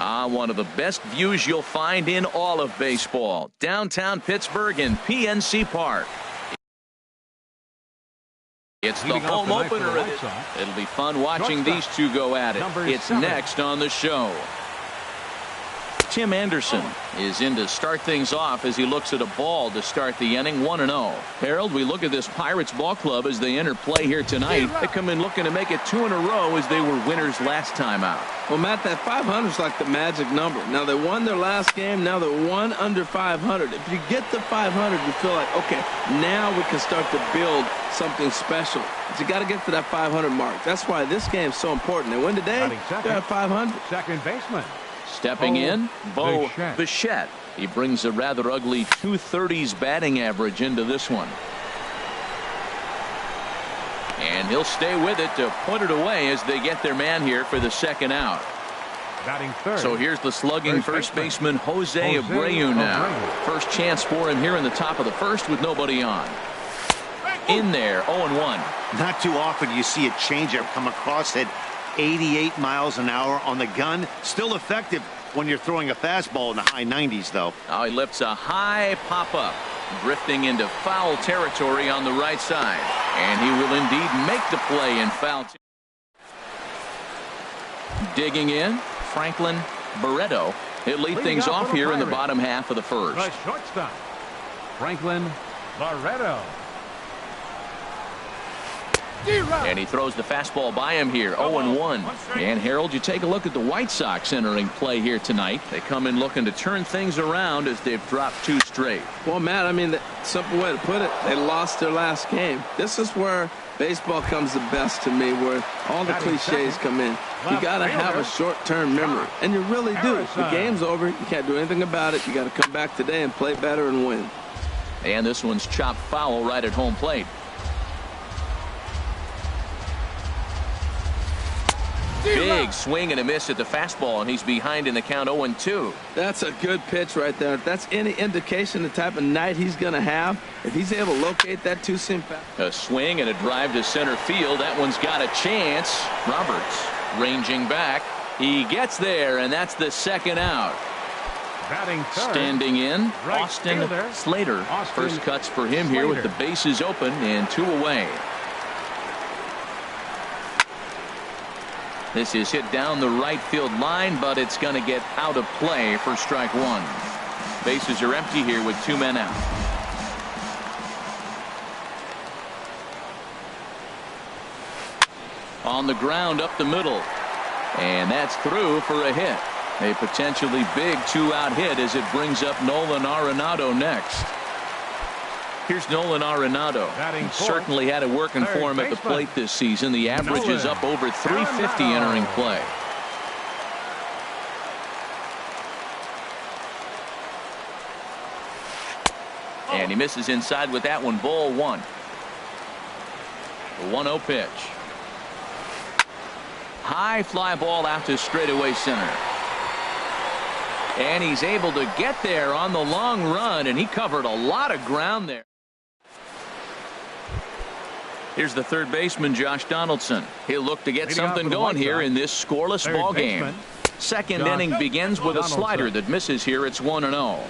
One of the best views you'll find in all of baseball. Downtown Pittsburgh in PNC Park. It's the home opener. It'll be fun watching these two go at it. It's next on the show. Tim Anderson is in to start things off as he looks at a ball to start the inning. 1-0. Harold, we look at this Pirates ball club as they enter play here tonight. They come in looking to make it 2 in a row as they were winners last time out. Well, Matt, that 500 is like the magic number. Now, they won their last game. Now they're 1 under 500. If you get to 500, you feel like, okay, now we can start to build something special. But you got to get to that 500 mark. That's why this game is so important. They win today, they're at 500. Second baseman. Stepping in, Bo Bichette. He brings a rather ugly 230s batting average into this one. And he'll stay with it to put it away as they get their man here for the second out. Batting third. So here's the slugging first baseman, Jose Abreu now. First chance for him here in the top of the first with nobody on. In there, 0-1. Not too often you see a changeup come across at 88 miles an hour on the gun. Still effective when you're throwing a fastball in the high 90s, though. Now he lifts a high pop-up, drifting into foul territory on the right side. And he will indeed make the play in foul territory. Digging in, Franklin Barreto. He'll lead things off here in the bottom half of the first. The shortstop, Franklin Barreto. And he throws the fastball by him here. 0-1. And Harold, you take a look at the White Sox entering play here tonight. They come in looking to turn things around as they've dropped 2 straight. Well, Matt, I mean, the simple way to put it, they lost their last game. This is where baseball comes the best to me, where all the cliches come in. You got to have a short-term memory, and you really do. The game's over. You can't do anything about it. You got to come back today and play better and win. And this one's chopped foul right at home plate. Big swing and a miss at the fastball, and he's behind in the count 0-2. That's a good pitch right there. If that's any indication the type of night he's going to have, if he's able to locate that two-seam fastball. A swing and a drive to center field. That one's got a chance. Roberts ranging back. He gets there, and that's the second out. Batting third. Standing in, Right Austin fielder. Slater. First cuts for him here with the bases open and 2 away. This is hit down the right field line, but it's going to get out of play for strike 1. Bases are empty here with 2 men out. On the ground up the middle. And that's through for a hit. A potentially big 2-out hit as it brings up Nolan Arenado next. Here's Nolan Arenado. He certainly had it working for him at the plate this season. The average is up over 350 entering play. And he misses inside with that one. Ball 1. The 1-0 pitch. High fly ball out to straightaway center. And he's able to get there on the long run, and he covered a lot of ground there. Here's the third baseman, Josh Donaldson. He'll look to get something going here in this scoreless ball game. Second inning begins with a slider that misses here. It's 1-0.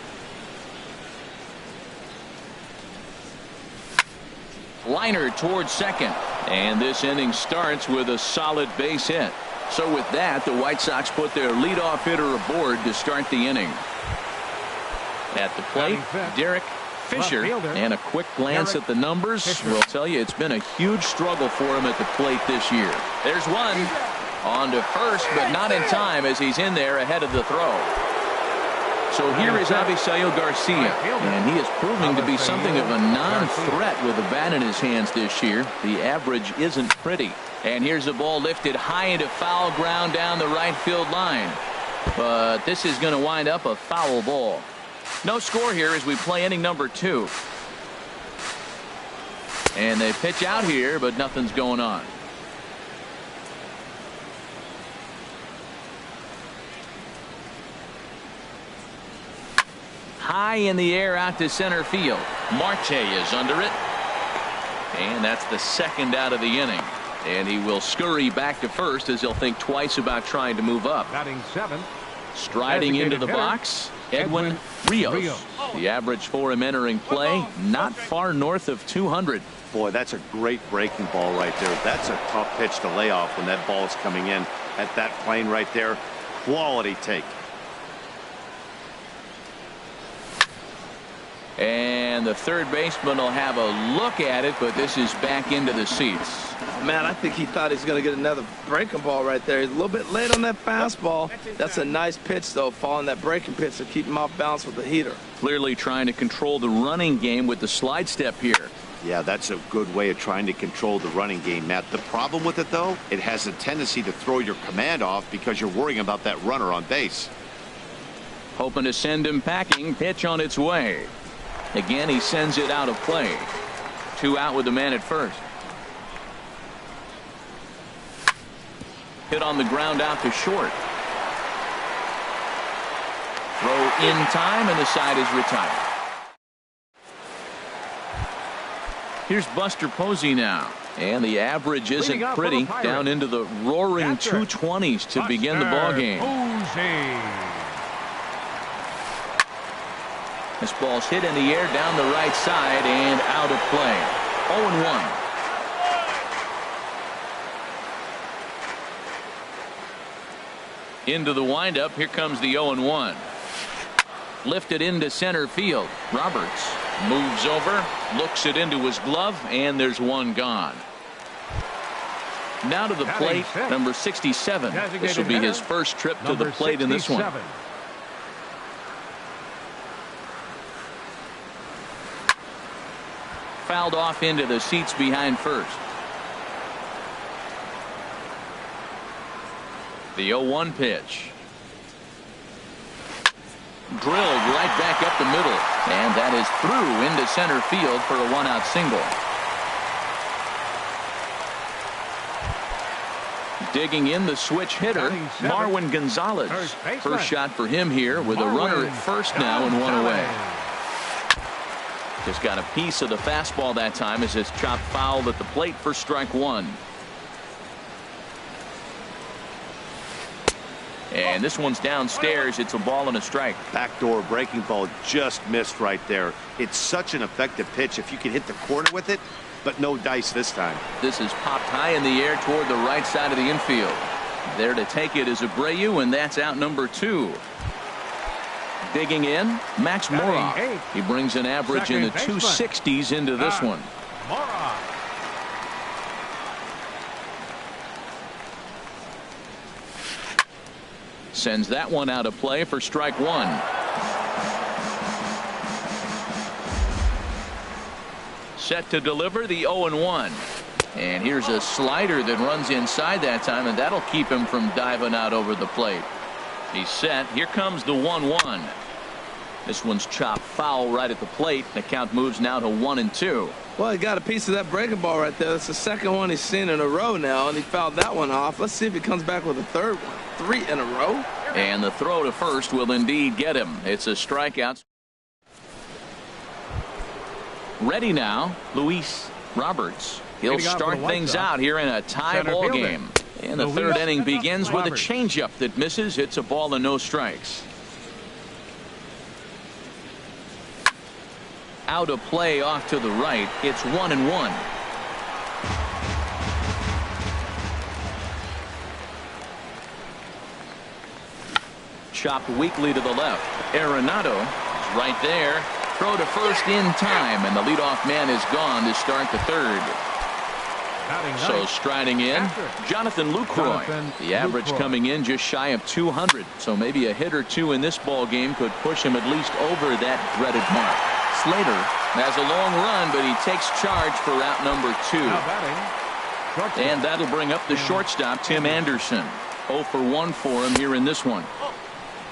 Liner towards second. And this inning starts with a solid base hit. So with that, the White Sox put their leadoff hitter aboard to start the inning. At the plate, Derek Fisher, and a quick glance at the numbers will tell you it's been a huge struggle for him at the plate this year. There's one on to first, but not in time as he's in there ahead of the throw. So here is Avisail Garcia, and he is proving to be something of a non-threat with a bat in his hands this year. The average isn't pretty. And here's the ball lifted high into foul ground down the right field line. But this is going to wind up a foul ball. No score here as we play inning number 2. And they pitch out here, but nothing's going on. High in the air out to center field. Marte is under it. And that's the second out of the inning. And he will scurry back to first as he'll think twice about trying to move up. Batting 7, Striding into the box, Edwin Rios. The average for him entering play, not far north of 200. Boy, that's a great breaking ball right there. That's a tough pitch to lay off when that ball is coming in at that plane right there. Quality take. And the third baseman will have a look at it, but this is back into the seats. Man, I think he thought he's going to get another breaking ball right there. He's a little bit late on that fastball. That's a nice pitch, though, following that breaking pitch to keep him off balance with the heater. Clearly trying to control the running game with the slide step here. Yeah, that's a good way of trying to control the running game, Matt. The problem with it, though, it has a tendency to throw your command off because you're worrying about that runner on base. Hoping to send him packing. Pitch on its way. Again, he sends it out of play. 2 out with the man at first. Hit on the ground out to short. Throw in time, and the side is retired. Here's Buster Posey now. And the average isn't pretty. Down into the roaring 220s to begin the ball game. This ball's hit in the air down the right side and out of play. 0-1. Into the windup. Here comes the 0-1. Lifted into center field. Roberts moves over, looks it into his glove, and there's one gone. Now to the plate, number 67. This will be his first trip to the plate in this one. Fouled off into the seats behind first. The 0-1 pitch. Drilled right back up the middle. And that is through into center field for a 1-out single. Digging in the switch hitter, Marwin Gonzalez. First shot for him here with a runner at first now and 1 away. Just got a piece of the fastball that time as it's chopped foul at the plate for strike 1. And this one's downstairs. It's a ball and a strike. Backdoor breaking ball just missed right there. It's such an effective pitch if you can hit the corner with it, but no dice this time. This is popped high in the air toward the right side of the infield. There to take it is Abreu, and that's out number 2. Digging in, Max Moroff. He brings an average in the 260s into this one. Sends that one out of play for strike 1. Set to deliver the 0-1. And here's a slider that runs inside that time, and that'll keep him from diving out over the plate. He's set. Here comes the 1-1. This one's chopped foul right at the plate. The count moves now to 1-2. Well, he got a piece of that breaking ball right there. That's the second one he's seen in a row now, and he fouled that one off. Let's see if he comes back with a third one. 3 in a row. And the throw to first will indeed get him. It's a strikeout. Ready now, Luis Roberts. He'll start things out here in a tie ball game. And the third inning begins with a changeup that misses. It's a ball and no strikes. Out of play off to the right. It's 1-1. Chopped weakly to the left. Arenado is right there. Throw to first in time, and the leadoff man is gone to start the third. So striding in, Jonathan Lucroy. The average coming in just shy of 200. So maybe a hit or two in this ball game could push him at least over that dreaded mark. Slater has a long run, but he takes charge for out number 2. And that'll bring up the shortstop, Tim Anderson. 0 for 1 for him here in this one.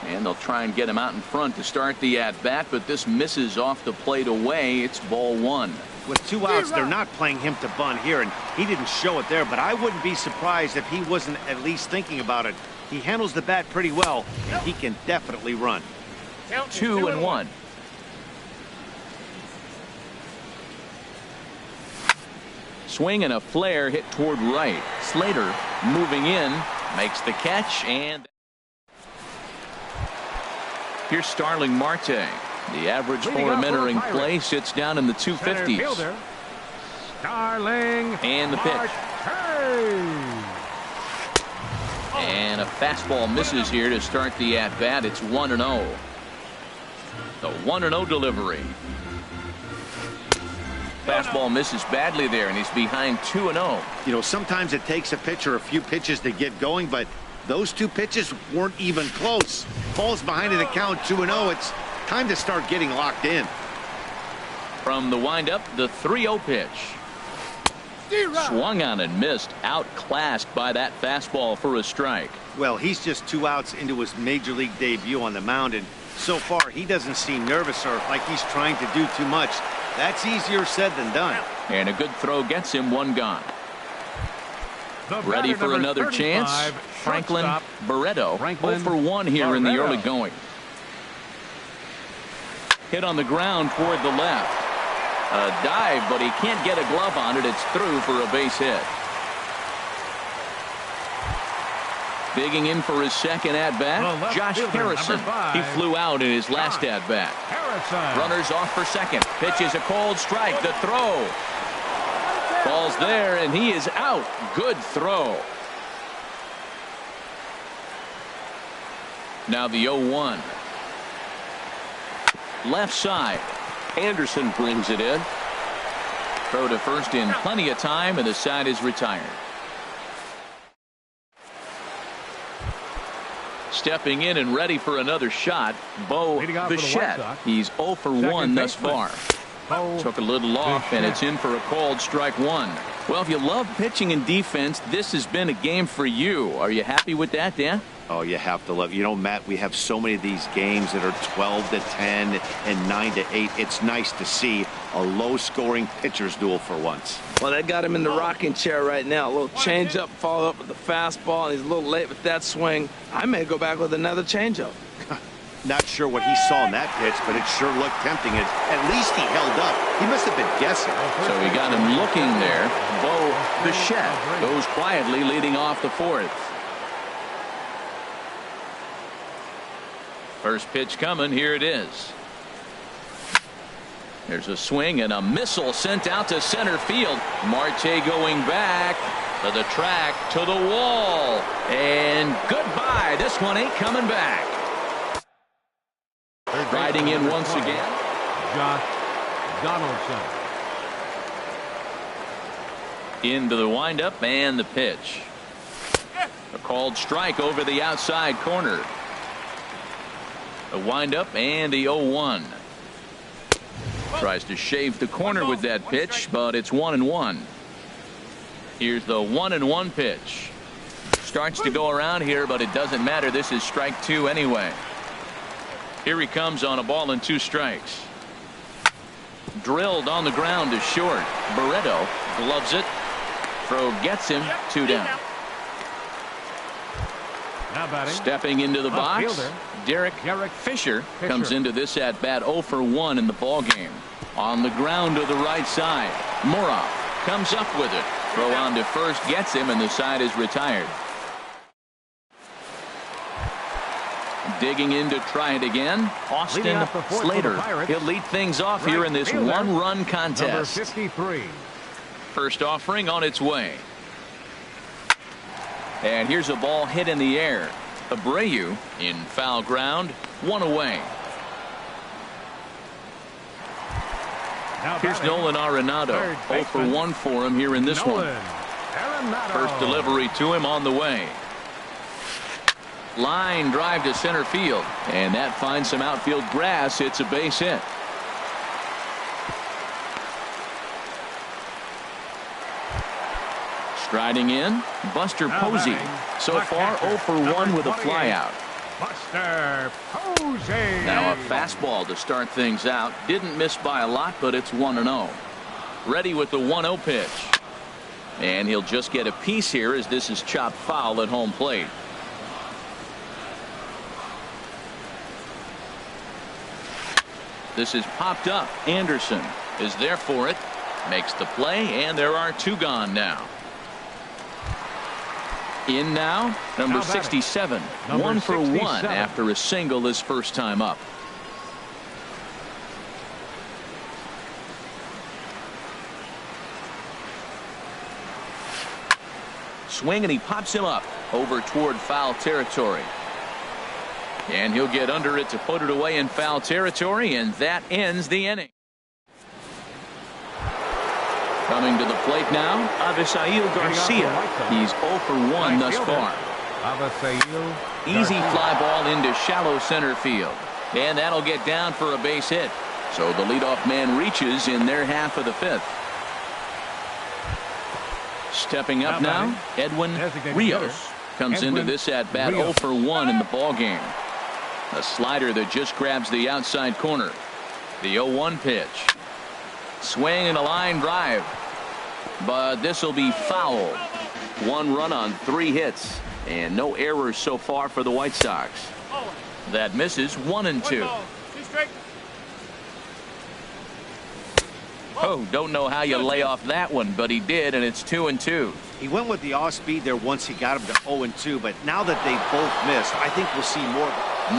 And they'll try and get him out in front to start the at-bat, but this misses off the plate away. It's ball 1. With 2 outs, they're not playing him to bunt here, and he didn't show it there, but I wouldn't be surprised if he wasn't at least thinking about it. He handles the bat pretty well, and he can definitely run. 2-1. Swing and a flare hit toward right. Slater moving in, makes the catch, and Here's Starling Marte. The average for him entering play sits down in the 250s. Starling And the pitch. And a fastball misses here to start the at-bat. It's 1-0. The 1-0 delivery. Fastball misses badly there, and he's behind 2-0. You know, sometimes it takes a pitcher a few pitches to get going, but those two pitches weren't even close. Ball's behind in the count, 2-0. It's time to start getting locked in. From the windup, the 3-0 pitch. Swung on and missed. Outclassed by that fastball for a strike. Well, he's just 2 outs into his major league debut on the mound, and so far he doesn't seem nervous or like he's trying to do too much. That's easier said than done. And a good throw gets him 1 gone. Ready for another chance. Franklin Barreto 0 for 1 here in the early going. Hit on the ground toward the left. A dive, but he can't get a glove on it. It's through for a base hit. Digging in for his second at-bat, Josh Harrison. He flew out in his last at-bat. Runners off for second. Pitch is a cold strike. The throw. Ball's there, and he is out. Good throw. Now the 0-1. Left side. Anderson brings it in. Throw to first in plenty of time, and the side is retired. Stepping in and ready for another shot, Bo Bichette. He's 0 for 1 thus far. Took a little off, and it's in for a called strike 1. Well, if you love pitching and defense, this has been a game for you. Are you happy with that, Dan? Oh, you have to love. You know, Matt, we have so many of these games that are 12-10 and 9-8. It's nice to see a low-scoring pitcher's duel for once. Well, they got him in the rocking chair right now. A little changeup, follow up with the fastball, and he's a little late with that swing. I may go back with another changeup. Not sure what he saw in that pitch, but it sure looked tempting. At least he held up. He must have been guessing. So he got him looking there. Bo Bichette goes quietly leading off the 4th. First pitch coming. Here it is. There's a swing and a missile sent out to center field. Marte going back to the track, to the wall, and goodbye. This one ain't coming back. Riding in once again, Josh Donaldson. Into the windup and the pitch. A called strike over the outside corner. A windup and the 0-1. Tries to shave the corner with that pitch, but it's 1-1. Here's the 1-1 pitch. Starts to go around here, but it doesn't matter. This is strike 2 anyway. Here he comes on a ball and 2 strikes. Drilled on the ground to short. Barreto gloves it. Throw gets him. 2 down. Stepping into the box, Derek Fisher comes into this at bat 0 for 1 in the ball game. On the ground to the right side. Moroff comes up with it. Throw on to first gets him, and the side is retired. Digging in to try it again, Austin Slater. He'll lead things off here in this 1-run contest. Number 53. First offering on its way. And here's a ball hit in the air. Abreu in foul ground, 1 away. Here's Nolan Arenado. 0 for 1 for him here in this one. First delivery to him on the way. Line drive to center field, and that finds some outfield grass. It's a base hit. Striding in, Buster Posey. So far 0 for 1 with a flyout. Buster Posey. Now a fastball to start things out. Didn't miss by a lot, but it's 1-0. Ready with the 1-0 pitch. And he'll just get a piece here as this is chopped foul at home plate. This is popped up. Anderson is there for it. Makes the play, and there are 2 gone now. In now, number 67. Number 1 for 1 67. after a single his first time up. Swing, and he pops him up over toward foul territory. And he'll get under it to put it away in foul territory, and that ends the inning. Coming to the plate now, Avisail Garcia. He's 0 for 1 thus far. Easy fly ball into shallow center field. And that'll get down for a base hit. So the leadoff man reaches in their half of the fifth. Stepping up now, Edwin Rios comes into this at bat 0 for 1 in the ball game. A slider that just grabs the outside corner. The 0-1 pitch. Swing and a line drive. But this will be foul. 1 run on 3 hits. And no errors so far for the White Sox. That misses 1-2. Oh, don't know how you lay off that one, but he did, and it's 2-2. He went with the off speed there once he got him to 0-2, but now that they both missed, I think we'll see more.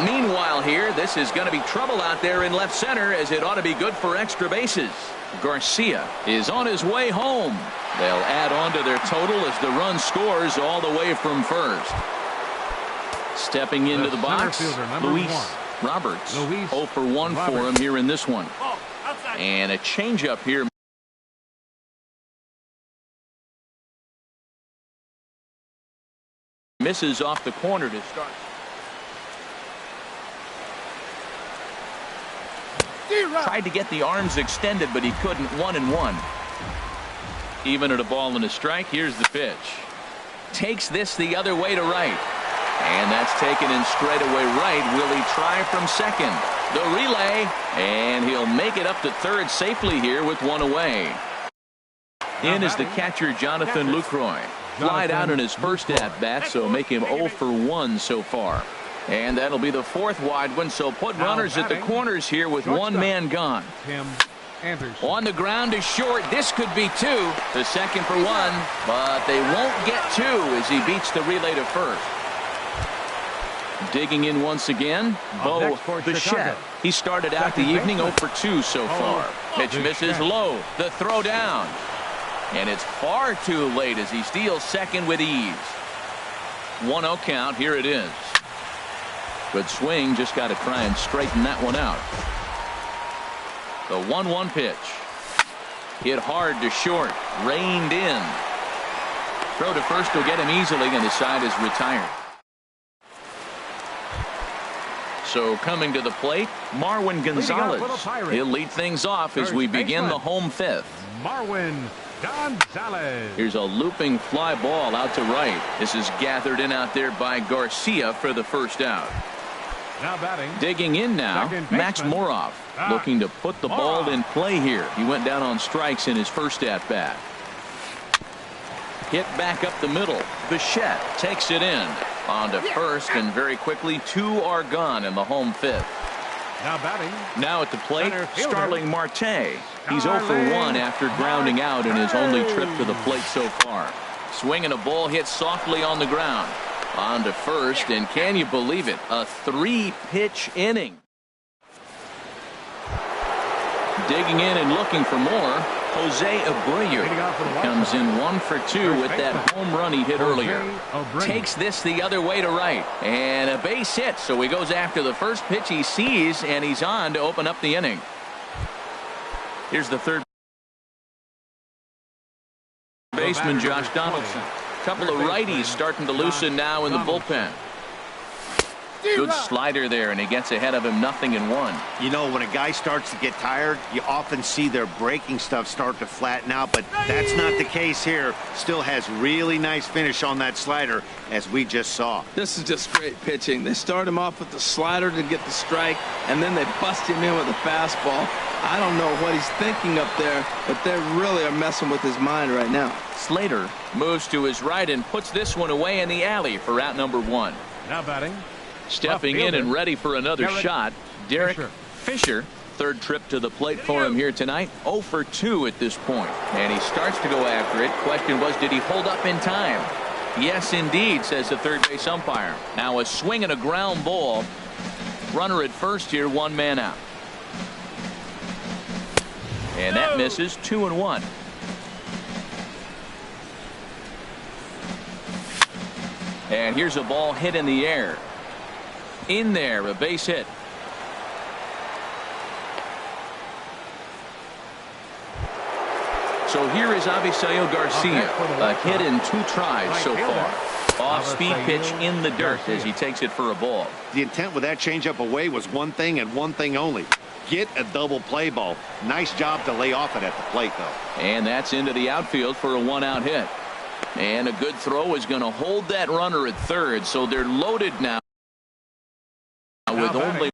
Meanwhile here, this is going to be trouble out there in left center, as it ought to be good for extra bases. Garcia is on his way home. They'll add on to their total as the run scores all the way from first. Stepping into the box, Luis Roberts. 0 for 1 for him here in this one. And a changeup here. Misses off the corner to start. Tried to get the arms extended, but he couldn't. 1-1. Even at a ball and a strike. Here's the pitch. Takes this the other way to right. And that's taken in straightaway right. Will he try from second? The relay, and he'll make it up to third safely here with 1 away. In is the catcher, Jonathan Lucroy. Flied out in his first at-bat, so make him 0 for 1 so far. And that'll be the 4th wide one, so put runners at the corners here with 1 man gone. On the ground to short. This could be 2. The second for 1, but they won't get 2 as he beats the relay to first. Digging in once again, Bo Bichette. He started out the evening 0 for 2 so far. Pitch misses low. The throw down. And it's far too late as he steals second with ease. 1-0 count. Here it is. Good swing. Just got to try and straighten that one out. The 1-1 pitch. Hit hard to short. Reined in. Throw to first will get him easily, and the side is retired. So coming to the plate, Marwin Gonzalez. He'll lead things off as we begin the home 5th. Marwin Gonzalez. Here's a looping fly ball out to right. This is gathered in out there by Garcia for the first out. Now batting. Digging in now, Max Moroff. Looking to put the ball in play here. He went down on strikes in his first at-bat. Hit back up the middle. Bichette takes it in. On to first, and very quickly 2 are gone in the home 5th. Now batting. Now at the plate, Starling Marte. He's 0 for 1 after grounding out in his only trip to the plate so far. Swinging a ball hit softly on the ground. On to first, and can you believe it? A 3-pitch inning. Digging in and looking for more, Jose Abreu comes in 1 for 2 with that home run he hit earlier. Takes this the other way to right, and a base hit, so he goes after the first pitch he sees, and he's on to open up the inning. Here's the third baseman, Josh Donaldson. Couple of righties starting to loosen now in the bullpen. Good slider there, and he gets ahead of him 0-1. You know, when a guy starts to get tired, you often see their breaking stuff start to flatten out, but that's not the case here. Still has really nice finish on that slider, as we just saw. This is just great pitching. They start him off with the slider to get the strike, and then they bust him in with a fastball. I don't know what he's thinking up there, but they really are messing with his mind right now. Slater moves to his right and puts this one away in the alley for out number 1. Now batting. Stepping in and ready for another shot, Derek Fisher. Third trip to the plate for him here tonight. 0 for 2 at this point. And he starts to go after it. Question was, did he hold up in time? Yes, indeed, says the third base umpire. Now a swing and a ground ball. Runner at first here, one man out. And that misses. 2-1. And here's a ball hit in the air. In there, a base hit. So here is Avisail Garcia. A hit in 2 tries so far. Off-speed pitch in the dirt as he takes it for a ball. The intent with that changeup away was one thing and one thing only. Get a double play ball. Nice job to lay off it at the plate, though. And that's into the outfield for a 1-out hit. And a good throw is going to hold that runner at third. So they're loaded now with only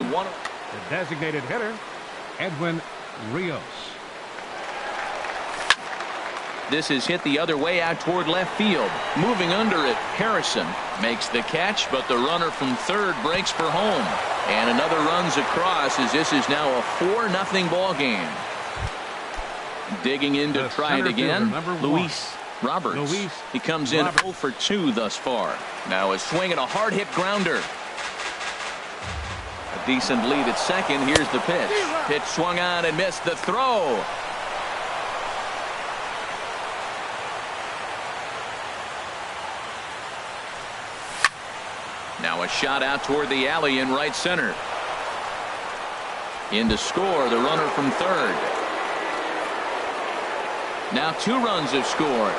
one. The designated hitter, Edwin Rios. This is hit the other way out toward left field. Moving under it, Harrison makes the catch, but the runner from third breaks for home. And another runs across as this is now a 4-0 ball game. Digging in to try it again, Luis Roberts. He comes in 0 for 2 thus far. Now a swing and a hard-hit grounder. A decent lead at second. Here's the pitch. Pitch swung on and missed the throw. Now a shot out toward the alley in right center. In to score, the runner from third. Now 2 runs have scored.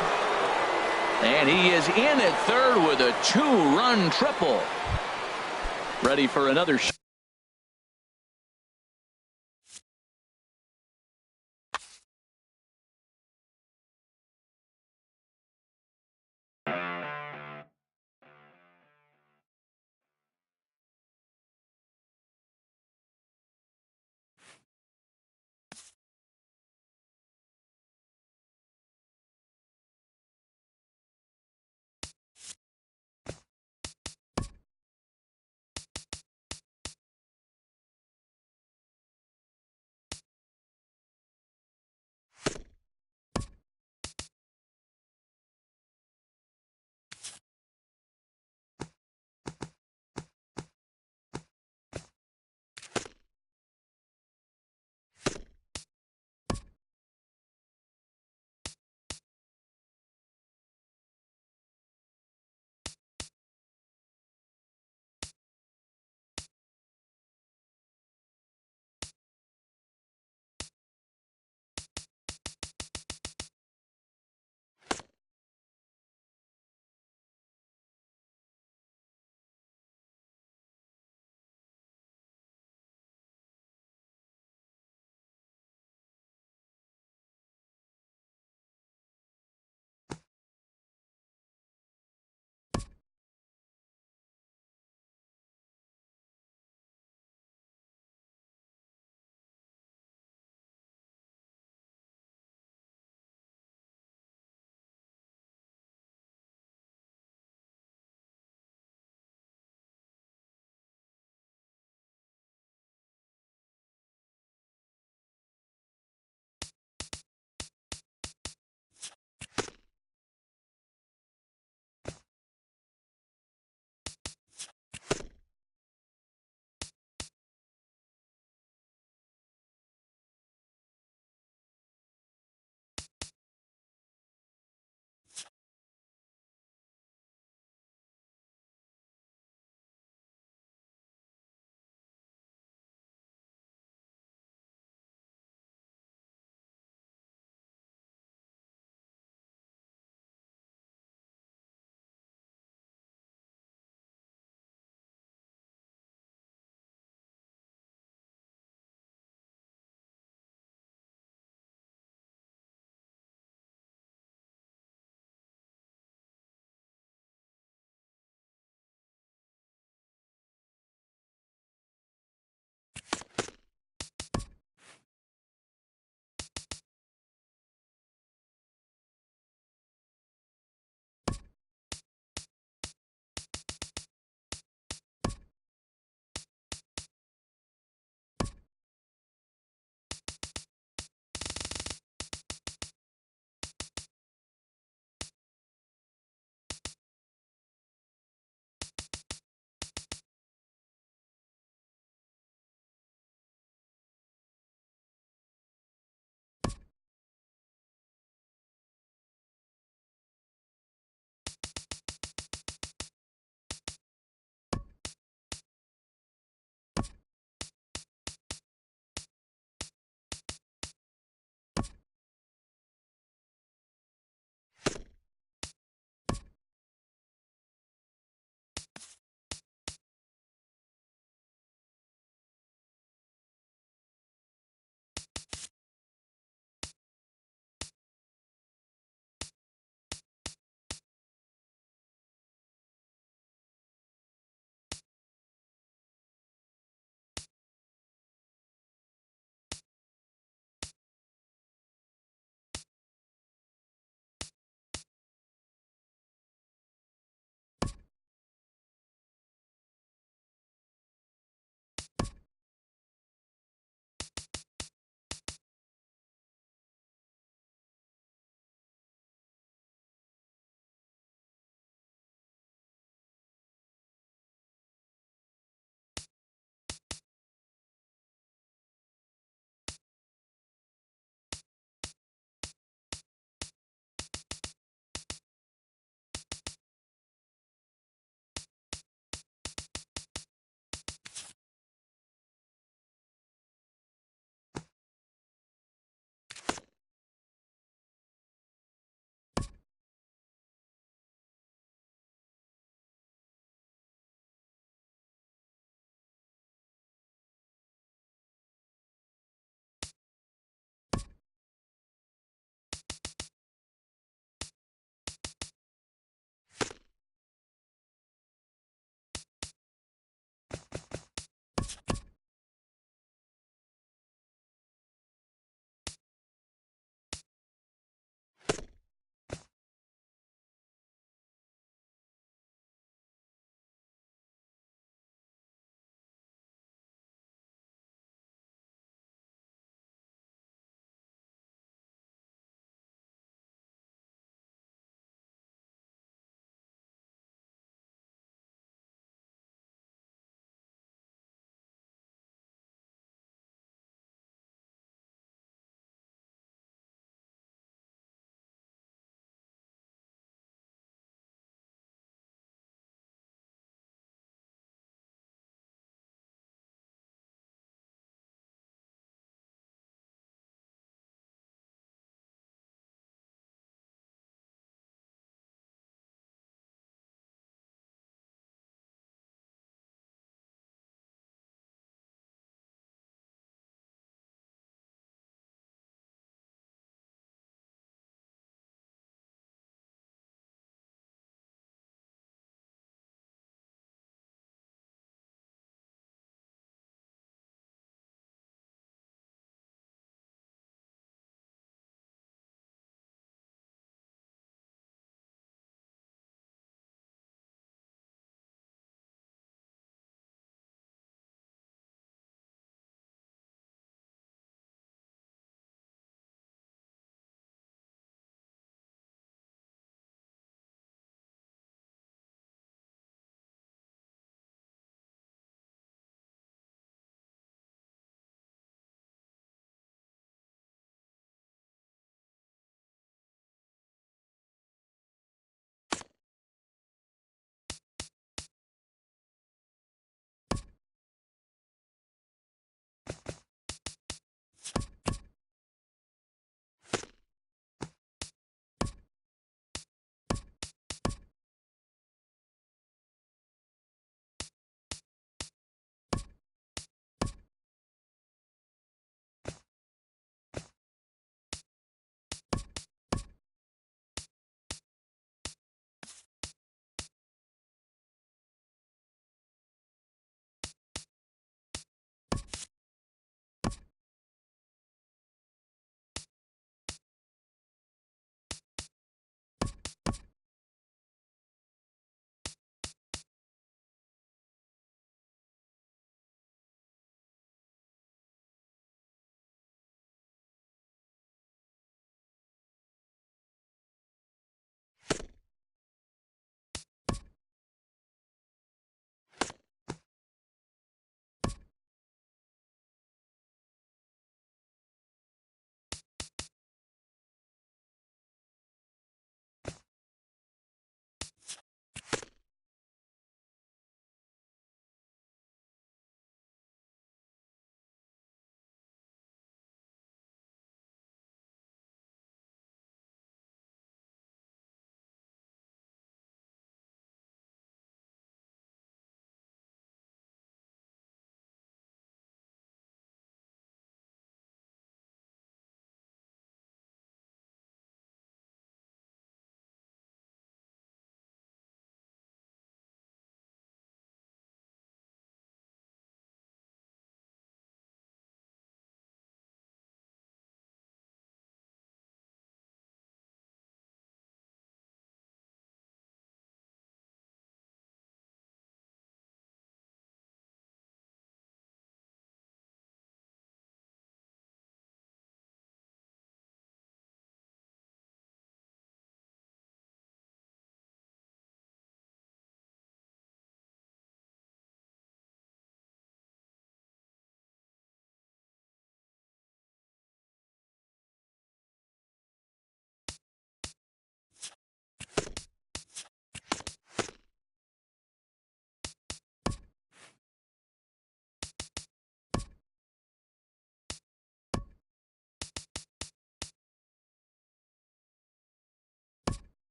And he is in at third with a 2-run triple. Ready for another shot.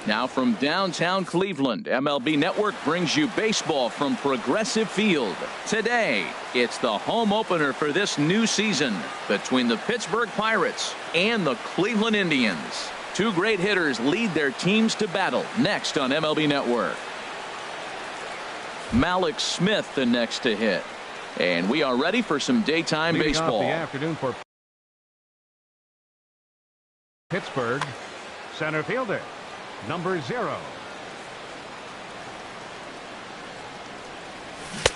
Now from downtown Cleveland, MLB Network brings you baseball from Progressive Field. Today, it's the home opener for this new season between the Pittsburgh Pirates and the Cleveland Indians. Two great hitters lead their teams to battle next on MLB Network. Malik Smith the next to hit. And we are ready for some daytime Leading baseball. off the afternoon for Pittsburgh, center fielder, number 0.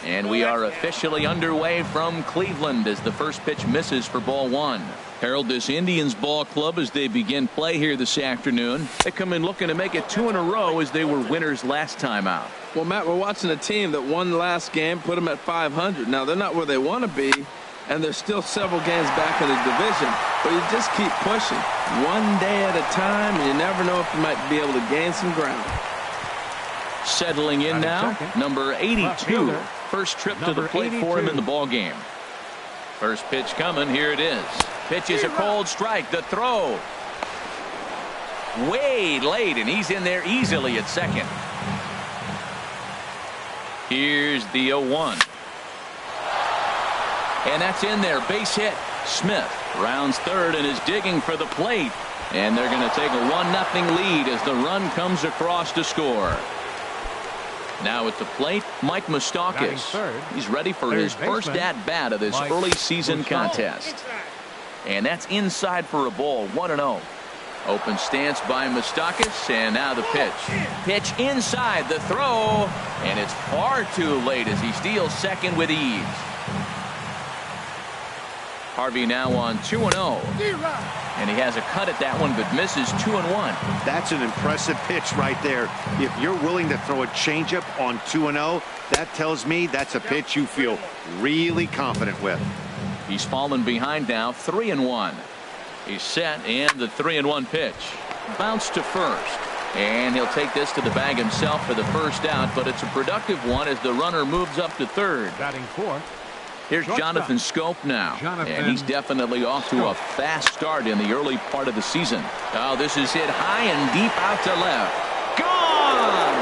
And we are officially underway from Cleveland as the first pitch misses for ball 1. Herald this Indians ball club as they begin play here this afternoon. They come in looking to make it 2 in a row as they were winners last time out. Well, Matt, we're watching a team that won the last game, put them at 500. Now, they're not where they want to be, and they're still several games back in the division. But you just keep pushing one day at a time, and you never know if you might be able to gain some ground. Settling in now, number 82. First trip to the plate for him in the ball game. First pitch coming. Here it is. Pitch is a cold strike. The throw. Way late, and he's in there easily at second. Here's the 0-1. And that's in there. Base hit. Smith rounds third and is digging for the plate. And they're going to take a 1-0 lead as the run comes across to score. Now at the plate, Mike Moustakas. He's ready for his first at-bat of this early season contest. And that's inside for a ball, 1-0. Open stance by Moustakas, and now the pitch. Pitch inside, the throw, and it's far too late as he steals second with ease. Harvey now on 2-0. And he has a cut at that one, but misses 2-1. That's an impressive pitch right there. If you're willing to throw a changeup on 2-0, that tells me that's a pitch you feel really confident with. He's fallen behind now, 3-1. He's set, and the 3-1 pitch. Bounce to first. And he'll take this to the bag himself for the first out, but it's a productive one as the runner moves up to third. Batting fourth. Here's Jonathan Scope now, and he's definitely off to a fast start in the early part of the season. Oh, this is hit high and deep out to left. Gone!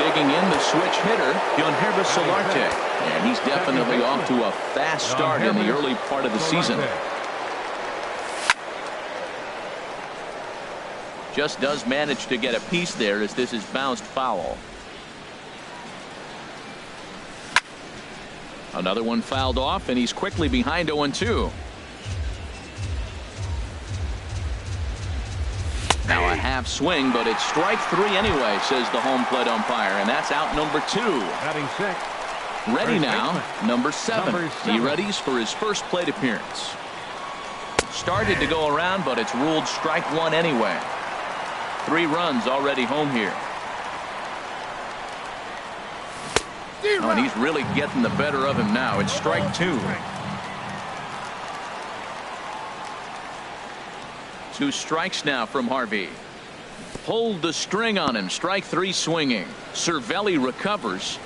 Digging in the switch hitter, Yonhervis Solarte, and he's definitely off to a fast start in the early part of the season. Just does manage to get a piece there as this is bounced foul. Another one fouled off, and he's quickly behind 0-2. Now a half swing, but it's strike 3 anyway, says the home plate umpire, and that's out number 2. Batting 6. Ready now, number 7. He readies for his first plate appearance. Started to go around, but it's ruled strike 1 anyway. 3 runs already home here. Oh, and he's really getting the better of him now. It's strike 2. 2 strikes now from Harvey. Pulled the string on him. Strike 3 swinging. Cervelli recovers.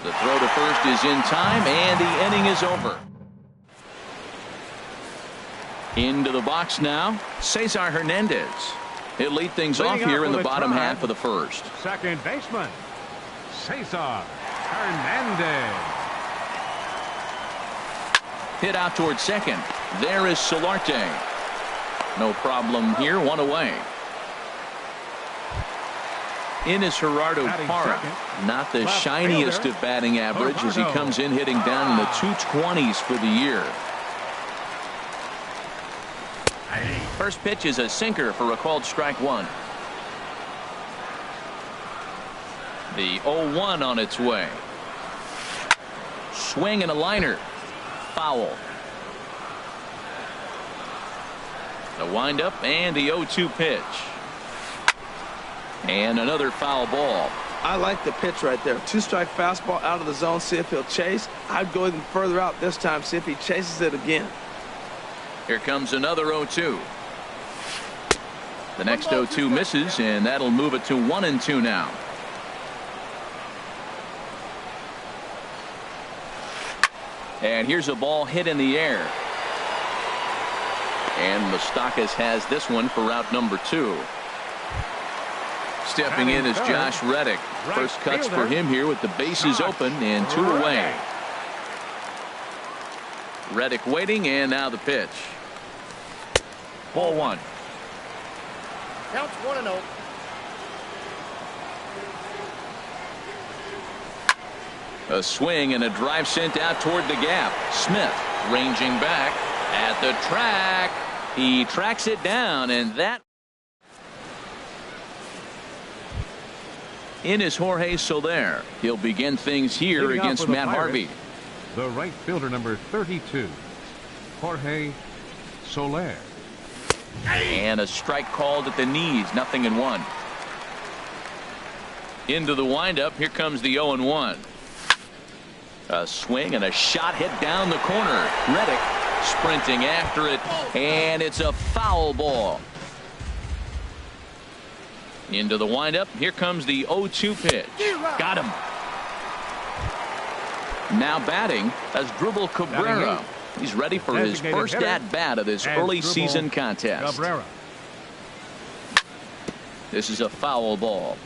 The throw to first is in time, and the inning is over. Into the box now, Cesar Hernandez. He'll lead things off here in the bottom half of the first. Second baseman, Cesar Hernandez. Hit out towards second. There is Solarte. No problem here, 1 away. In is Gerardo Parra. Not the shiniest of batting average as he comes in hitting down in the 220s for the year. First pitch is a sinker for a called strike 1. The 0-1 on its way. Swing and a liner. Foul. The windup and the 0-2 pitch. And another foul ball. I like the pitch right there. 2-strike fastball out of the zone. See if he'll chase. I'd go even further out this time. See if he chases it again. Here comes another 0-2. The next 0-2 misses, and that'll move it to 1-2 now. And here's a ball hit in the air. And Moustakas has this one for route number 2. stepping in is Josh Reddick. First cuts for him here with the bases open and 2 away. Reddick waiting, and now the pitch. Ball 1. Counts 1-0. A swing and a drive sent out toward the gap. Smith ranging back at the track. He tracks it down, and that in is Jorge Soler. He'll begin things here against Matt Harvey. The right fielder, number 32, Jorge Soler. And a strike called at the knees. 0-1. Into the windup. Here comes the 0-1. A swing and a shot hit down the corner. Reddick sprinting after it, and it's a foul ball. Into the windup. Here comes the 0-2 pitch. Got him. Now batting as Dribble Cabrera. He's ready for his first at-bat of this early season contest. Cabrera. This is a foul ball.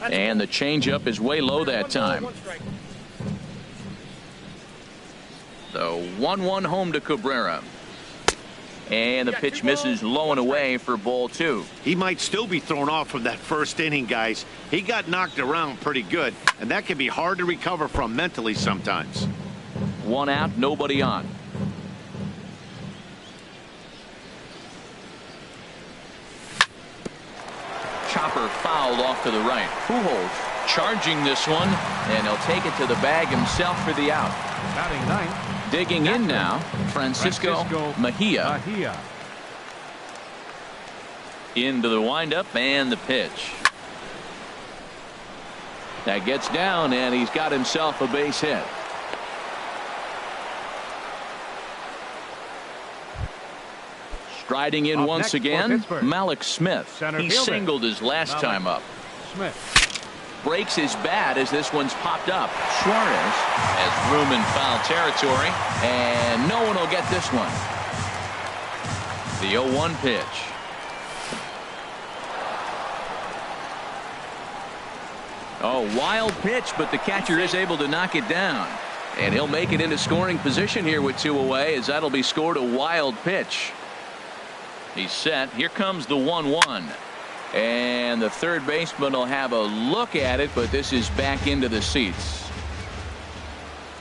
And the changeup is way low that time. The 1-1 home to Cabrera. And the pitch misses low and away for ball 2. He might still be thrown off from that first inning, guys. He got knocked around pretty good, and that can be hard to recover from mentally sometimes. 1 out, nobody on. Chopper fouled off to the right. Pujols charging this one, and he'll take it to the bag himself for the out. Batting 9th. Digging in now, Francisco Mejia. Into the windup and the pitch. That gets down, and he's got himself a base hit. Striding in once again, Malik Smith. He singled his last time up. Smith breaks his bat as this one's popped up. Suarez has room in foul territory, and no one will get this one. The 0-1 pitch. Oh, wild pitch, but the catcher is able to knock it down. And he'll make it into scoring position here with 2 away, as that'll be scored a wild pitch. He's set. Here comes the 1-1. And the third baseman will have a look at it, but this is back into the seats.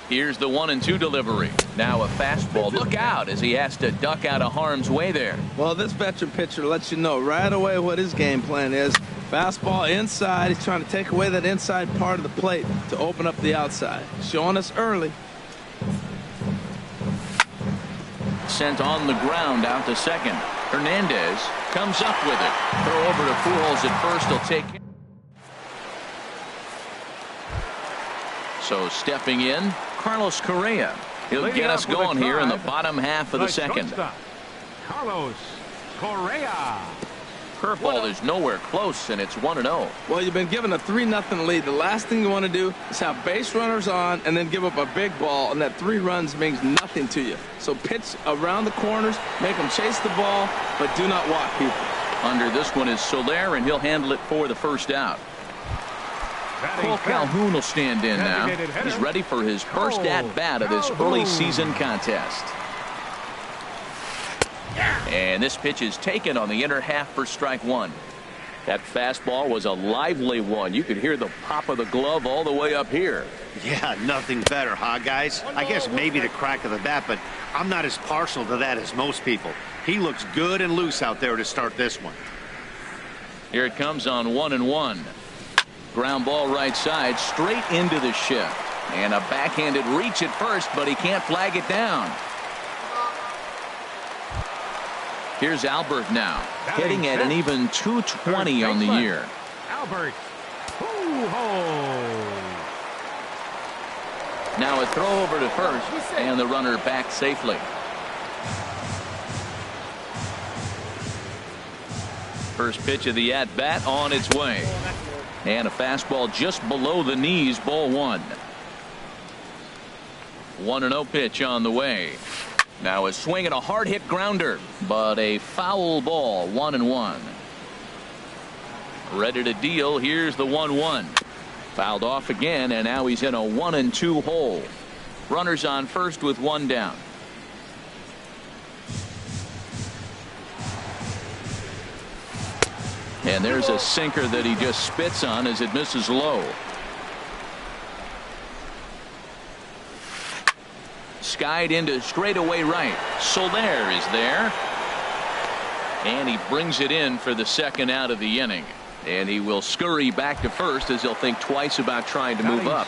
Here's the 1-2 delivery. Now a fastball. Look out as he has to duck out of harm's way there. Well, this veteran pitcher lets you know right away what his game plan is. Fastball inside. He's trying to take away that inside part of the plate to open up the outside. Showing us early. Sent on the ground out to second. Hernandez comes up with it. Throw over to Pujols at first. He'll take it. So stepping in, Carlos Correa. He'll get us going here in the bottom half of the second. Carlos Correa. Curveball is nowhere close, and it's 1-0. Well, you've been given a 3-0 lead. The last thing you want to do is have base runners on and then give up a big ball, and that 3 runs means nothing to you. So pitch around the corners, make them chase the ball, but do not walk people. Under this one is Soler, and he'll handle it for the first out. Cole Calhoun will stand in now. He's ready for his first at-bat of this early season contest. And this pitch is taken on the inner half for strike 1. That fastball was a lively one. You could hear the pop of the glove all the way up here. Yeah, nothing better, huh, guys? I guess maybe the crack of the bat, but I'm not as partial to that as most people. He looks good and loose out there to start this one. Here it comes on 1-1. Ground ball right side, straight into the shift. And a backhanded reach at first, but he can't flag it down. Here's Albert now, hitting at an even .220 on the year. Albert. Now a throw over to first, and the runner back safely. First pitch of the at-bat on its way. And a fastball just below the knees, ball 1. 1-0 pitch on the way. Now a swing and a hard hit grounder, but a foul ball. 1-1. Ready to deal. Here's the 1-1. Fouled off again, and now he's in a 1-2 hole. Runners on first with one down. And there's a sinker that he just spits on as it misses low. Skied into straightaway right. Soler is there. And he brings it in for the second out of the inning. And he will scurry back to first as he'll think twice about trying to move up.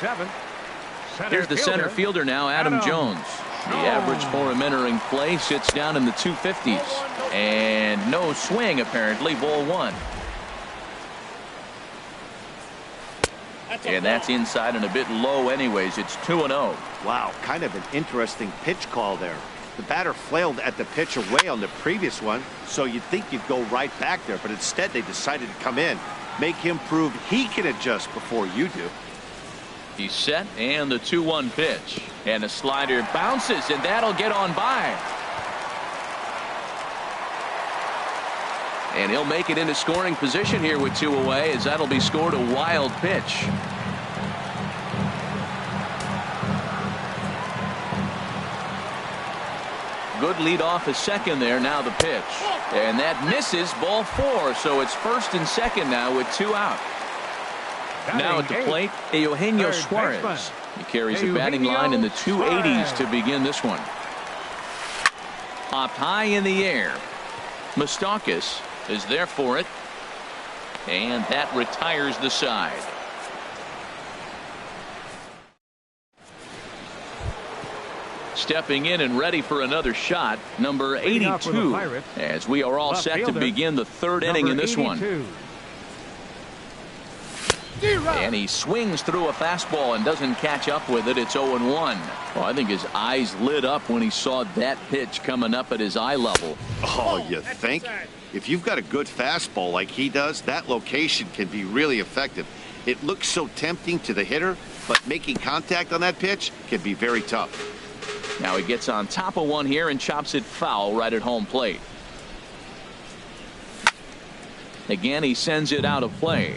Here's the center fielder now, Adam Jones. The average for him entering play sits down in the 250s. And no swing apparently. Ball one. And that's inside and a bit low anyways. It's 2-0. Wow, kind of an interesting pitch call there. The batter flailed at the pitch away on the previous one, so you'd think you'd go right back there, but instead they decided to come in, make him prove he can adjust before you do. He's set, and the 2-1 pitch. And a slider bounces, and that'll get on by. And he'll make it into scoring position here with two away, as that'll be scored a wild pitch. Good lead off a second there. Now the pitch. And that misses. Ball four. So it's first and second now with two out. Now at the plate, Eugenio Suarez. He carries a batting line in the 280s to begin this one. Popped high in the air. Moustakas is there for it. And that retires the side. Stepping in and ready for another shot, number 82, as we are all set to begin the third inning in this one. And he swings through a fastball and doesn't catch up with it. It's 0-1. Well, I think his eyes lit up when he saw that pitch coming up at his eye level. Oh, you think? If you've got a good fastball like he does, that location can be really effective. It looks so tempting to the hitter, but making contact on that pitch can be very tough. Now he gets on top of one here and chops it foul right at home plate. Again, he sends it out of play.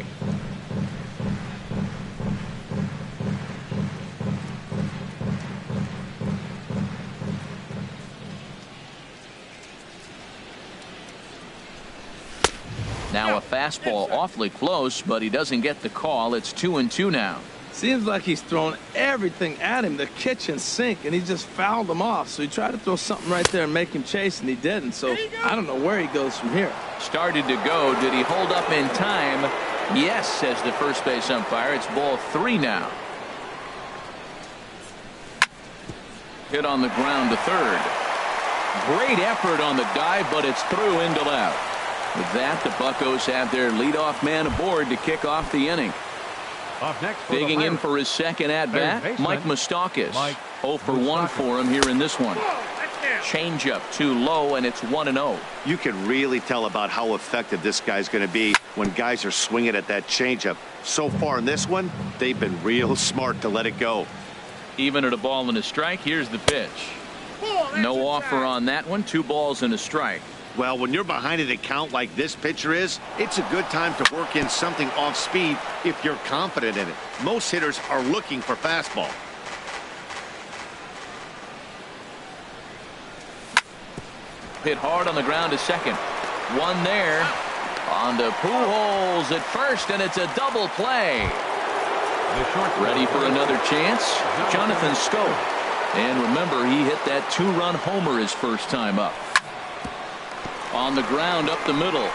Now a fastball awfully close, but he doesn't get the call. It's 2-2 now. Seems like he's thrown everything at him, the kitchen sink, and he just fouled him off. So he tried to throw something right there and make him chase, and he didn't. So I don't know where he goes from here. Started to go. Did he hold up in time? Yes, says the first base umpire. It's ball three now. Hit on the ground to third. Great effort on the dive, but it's through into left. With that, the Buccos have their leadoff man aboard to kick off the inning. Digging in for his second at-bat, Mike Moustakas. 0 for 1 for him here in this one. Changeup too low, and it's 1-0. You can really tell about how effective this guy's going to be when guys are swinging at that changeup. So far in this one, they've been real smart to let it go. Even at a ball and a strike, here's the pitch. No offer on that one. 2 balls and a strike. Well, when you're behind an account like this pitcher is, it's a good time to work in something off speed if you're confident in it. Most hitters are looking for fastball. Hit hard on the ground to second. One there. On to Pujols at first, and it's a double play. Ready for another chance? Jonathan Scope. And remember, he hit that 2-run homer his first time up. On the ground up the middle.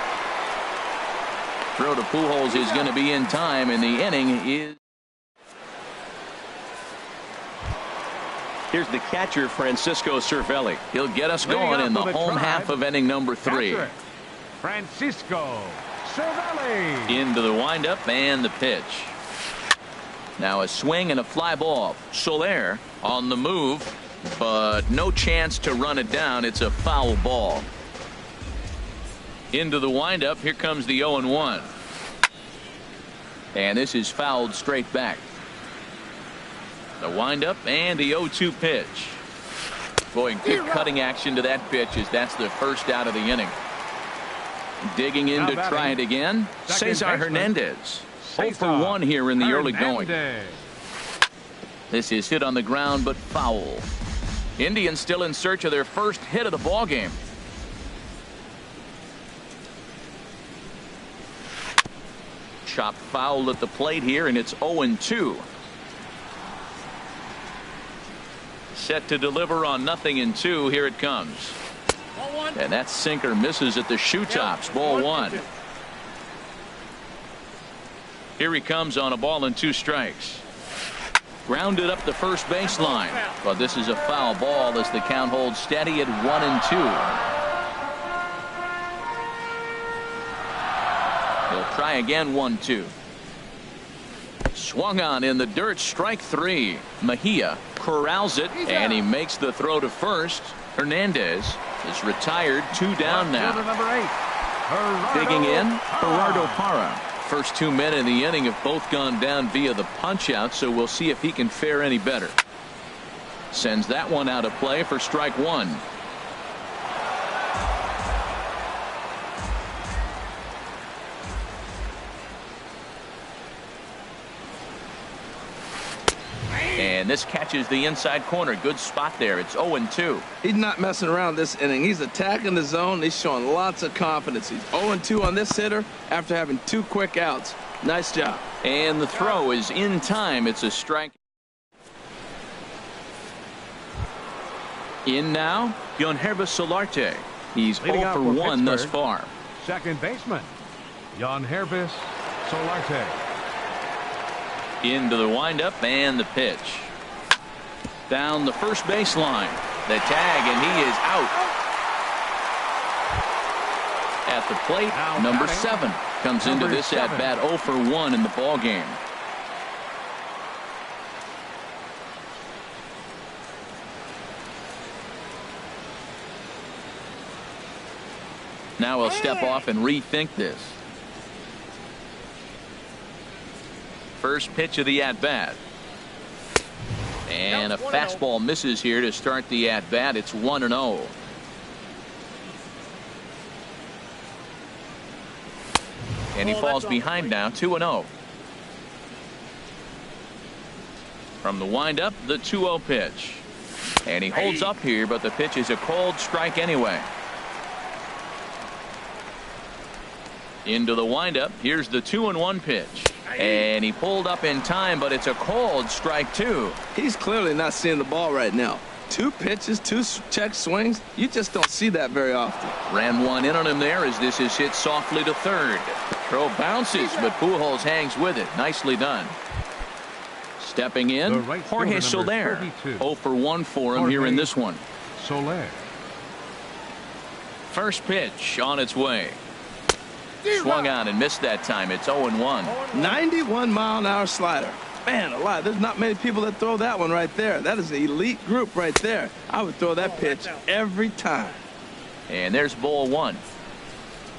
Throw to Pujols is going to be in time, and the inning is. Here's the catcher, Francisco Cervelli. He'll get us going in the home half of inning number 3. Francisco Cervelli. Into the windup and the pitch. Now a swing and a fly ball. Soler on the move, but no chance to run it down. It's a foul ball. Into the windup. Here comes the 0-1. And this is fouled straight back. The windup and the 0-2 pitch. Boy, good cutting action to that pitch as that's the first out of the inning. Digging in to try it again, Cesar Hernandez. 0 for 1 here in the early going. This is hit on the ground but foul. Indians still in search of their first hit of the ball game. Chopped foul at the plate here, and it's 0-2. Set to deliver on 0-2. Here it comes. And that sinker misses at the shoe tops. Ball 1. Here he comes on a ball and 2 strikes. Grounded up the first baseline. But this is a foul ball as the count holds steady at 1-2. He'll try again. 1-2. Swung on in the dirt. Strike 3. Mejia corrals it, and he makes the throw to first. Hernandez is retired. 2 down now. Digging in, Gerardo Parra. First 2 men in the inning have both gone down via the punch out, so we'll see if he can fare any better. Sends that one out of play for strike 1. And this catches the inside corner. Good spot there. It's 0-2. He's not messing around this inning. He's attacking the zone. He's showing lots of confidence. He's 0-2 on this hitter after having 2 quick outs. Nice job. And the throw is in time. It's a strike. In now, Yonhervis Solarte. He's 0 for 1 thus far. Second baseman, Yonhervis Solarte. Into the windup and the pitch. Down the first baseline. The tag, and he is out. At the plate, number 7 comes into this at bat 0 for 1 in the ball game. Now he'll step off and rethink this. First pitch of the at-bat. And a fastball misses here to start the at-bat. It's 1-0. And he falls behind now, 2-0. From the windup, the 2-0 pitch. And he holds up here, but the pitch is a cold strike anyway. Into the windup. Here's the 2-1 pitch. And he pulled up in time, but it's a called strike 2. He's clearly not seeing the ball right now. 2 pitches, 2 check swings. You just don't see that very often. Ran one in on him there as this is hit softly to third. Throw bounces, but Pujols hangs with it. Nicely done. Stepping in, Jorge Soler. 0 for 1 for him here in this one. Soler. First pitch on its way. Swung on and missed that time. It's 0-1. 91-mile-an-hour slider. Man alive, there's not many people that throw that one right there. That is an elite group right there. I would throw that pitch every time. And there's ball 1.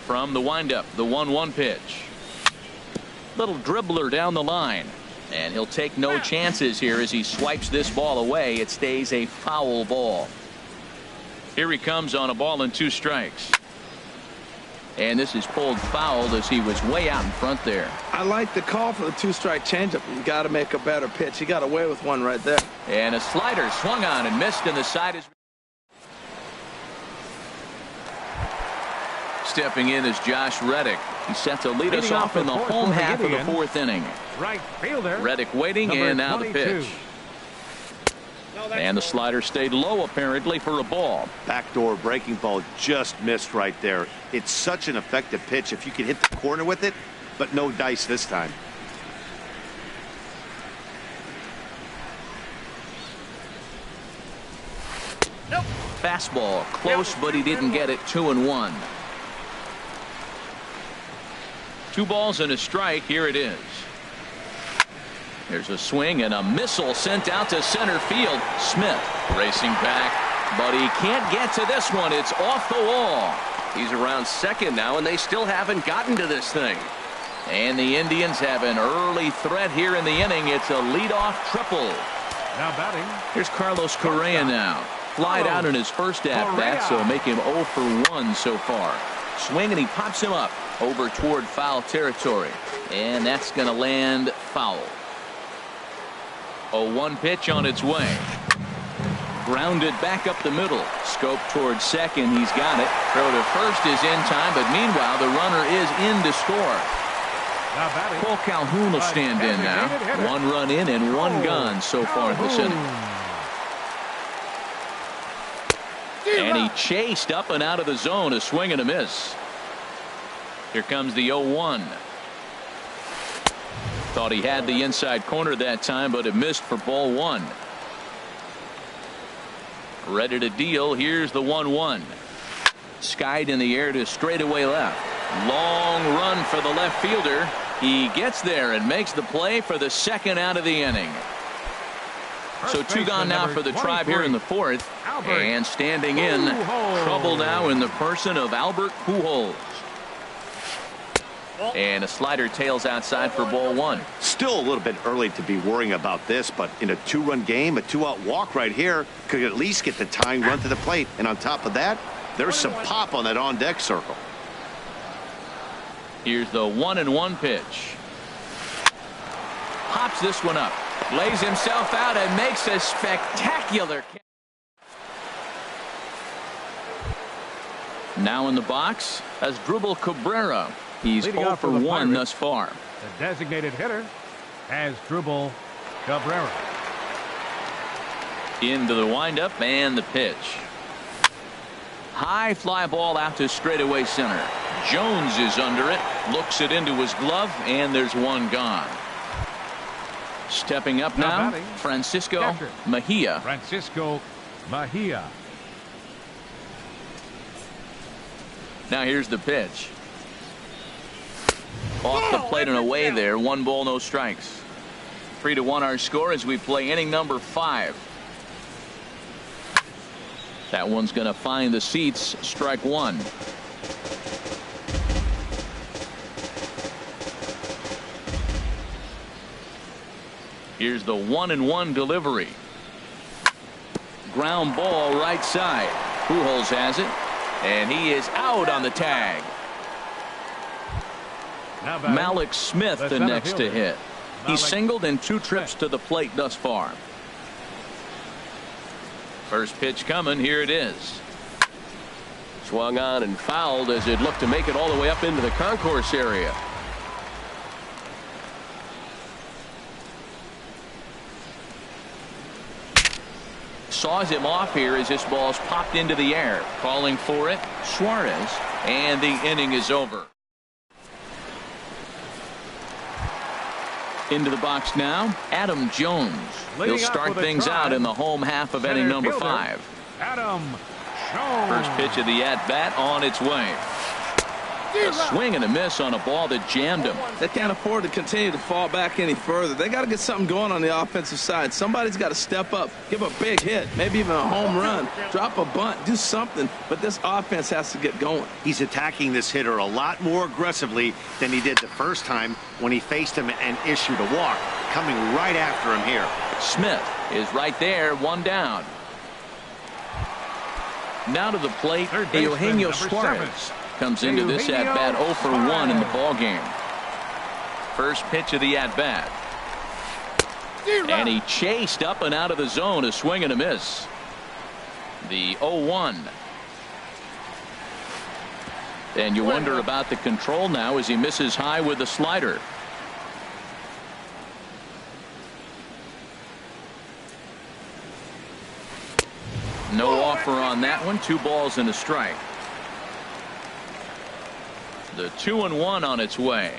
From the windup, the 1-1 pitch. Little dribbler down the line. And he'll take no chances here as he swipes this ball away. It stays a foul ball. Here he comes on a ball and 2 strikes. And this is pulled foul as he was way out in front there. I like the call for the 2-strike changeup. You got to make a better pitch. He got away with one right there. And a slider swung on and missed, and the side is. Stepping in is Josh Reddick. He's set to lead us off in the home half of the 4th inning. Right fielder. Reddick waiting, and now the pitch. And the slider stayed low apparently for a ball. Backdoor breaking ball just missed right there. It's such an effective pitch if you can hit the corner with it, but no dice this time. Nope. Fastball close, but he didn't get it. 2-1. 2 balls and a strike. Here it is. There's a swing and a missile sent out to center field. Smith racing back, but he can't get to this one. It's off the wall. He's around second now, and they still haven't gotten to this thing. And the Indians have an early threat here in the inning. It's a leadoff triple. Now batting. Here's Carlos Correa now. flied out in his first at-bat, so make him 0 for 1 so far. Swing, and he pops him up over toward foul territory. And that's going to land foul. 0-1 pitch on its way. Grounded back up the middle. Scope towards second. He's got it. Throw to first is in time, but meanwhile the runner is in to score. Cole Calhoun will stand in now. 1 run in and 1 gone so far this inning. And he chased up and out of the zone. A swing and a miss. Here comes the 0-1. Thought he had the inside corner that time, but it missed for ball 1. Ready to deal. Here's the 1-1. Skied in the air to straightaway left. Long run for the left fielder. He gets there and makes the play for the second out of the inning. So 2 gone now for the Tribe here in the 4th. And standing in, trouble now in the person of Albert Pujols. And a slider tails outside for ball 1. Still a little bit early to be worrying about this, but in a 2-run game, a 2-out walk right here could at least get the tying run to the plate. And on top of that, there's some pop on that on-deck circle. Here's the 1-1 pitch. Pops this one up. Lays himself out and makes a spectacular catch. Now in the box as Asdrubal Cabrera. He's 0 for 1 thus far. The designated hitter has Asdrubal Cabrera. Into the windup and the pitch. High fly ball out to straightaway center. Jones is under it. Looks it into his glove, and there's 1 gone. Stepping up now, Francisco Mejia. Francisco Mejia. Now here's the pitch. Off the plate and away there. 1 ball, no strikes. 3-1 our score as we play inning number 5. That one's going to find the seats. Strike 1. Here's the 1-1 delivery. Ground ball right side. Pujols has it, and he is out on the tag. Malik Smith the next to hit. He's singled in 2 trips to the plate thus far. First pitch coming. Here it is. Swung on and fouled as it looked to make it all the way up into the concourse area. Saws him off here as this ball's popped into the air. Calling for it, Suarez, and the inning is over. Into the box now, Adam Jones. He'll start things out in the home half of inning number 5. Adam Jones. First pitch of the at-bat on its way. A swing and a miss on a ball that jammed him. They can't afford to continue to fall back any further. They got to get something going on the offensive side. Somebody's got to step up, give a big hit, maybe even a home run, drop a bunt, do something. But this offense has to get going. He's attacking this hitter a lot more aggressively than he did the first time when he faced him and issued a walk. Coming right after him here. Smith is right there, 1 down. Now to the plate, Eugenio Suarez. Comes into this at-bat 0 for 1 in the ball game. First pitch of the at-bat. And he chased up and out of the zone. A swing and a miss. The 0-1. And you wonder about the control now as he misses high with the slider. No offer on that one. 2 balls and a strike. The 2-1 on its way.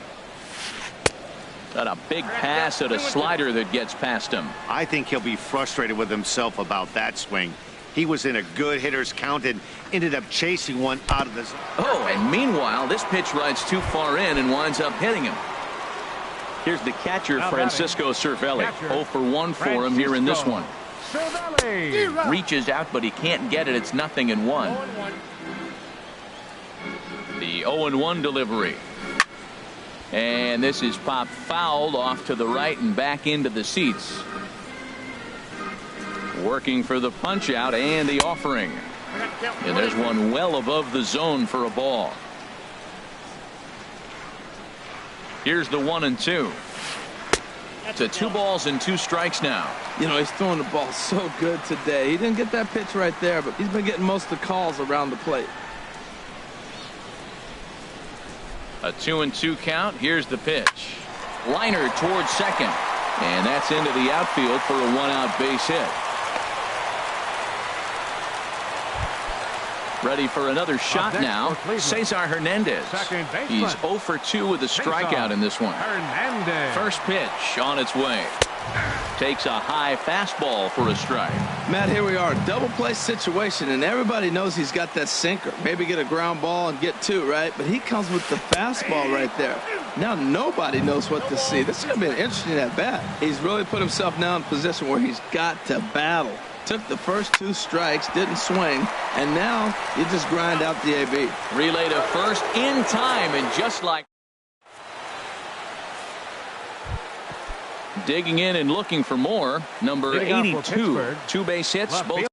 Got a big pass at a slider that gets past him. I think he'll be frustrated with himself about that swing. He was in a good hitter's count and ended up chasing one out of the zone. Oh, and meanwhile, this pitch rides too far in and winds up hitting him. Here's the catcher, Francisco Cervelli. 0 for 1 for him here in this one. Reaches out, but he can't get it. It's 0-1. The 0-1 delivery. And this is popped fouled off to the right and back into the seats. Working for the punch out and the offering. And there's one well above the zone for a ball. Here's the 1-2. To 2 balls and 2 strikes now. You know, he's throwing the ball so good today. He didn't get that pitch right there, but he's been getting most of the calls around the plate. A 2-2 count. Here's the pitch. Liner towards second. And that's into the outfield for a 1-out base hit. Ready for another shot now. Cesar Hernandez. He's 0 for 2 with a strikeout in this one. Hernandez. First pitch on its way. Takes a high fastball for a strike. Matt, here we are, double play situation, and everybody knows he's got that sinker. Maybe get a ground ball and get 2, right? But he comes with the fastball right there. Now nobody knows what to see. This is going to be an interesting at bat. He's really put himself now in a position where he's got to battle. Took the first 2 strikes, didn't swing, and now you just grind out the AB. Relay to first in time, and just like digging in and looking for more. Number 82, 2 base hits, both.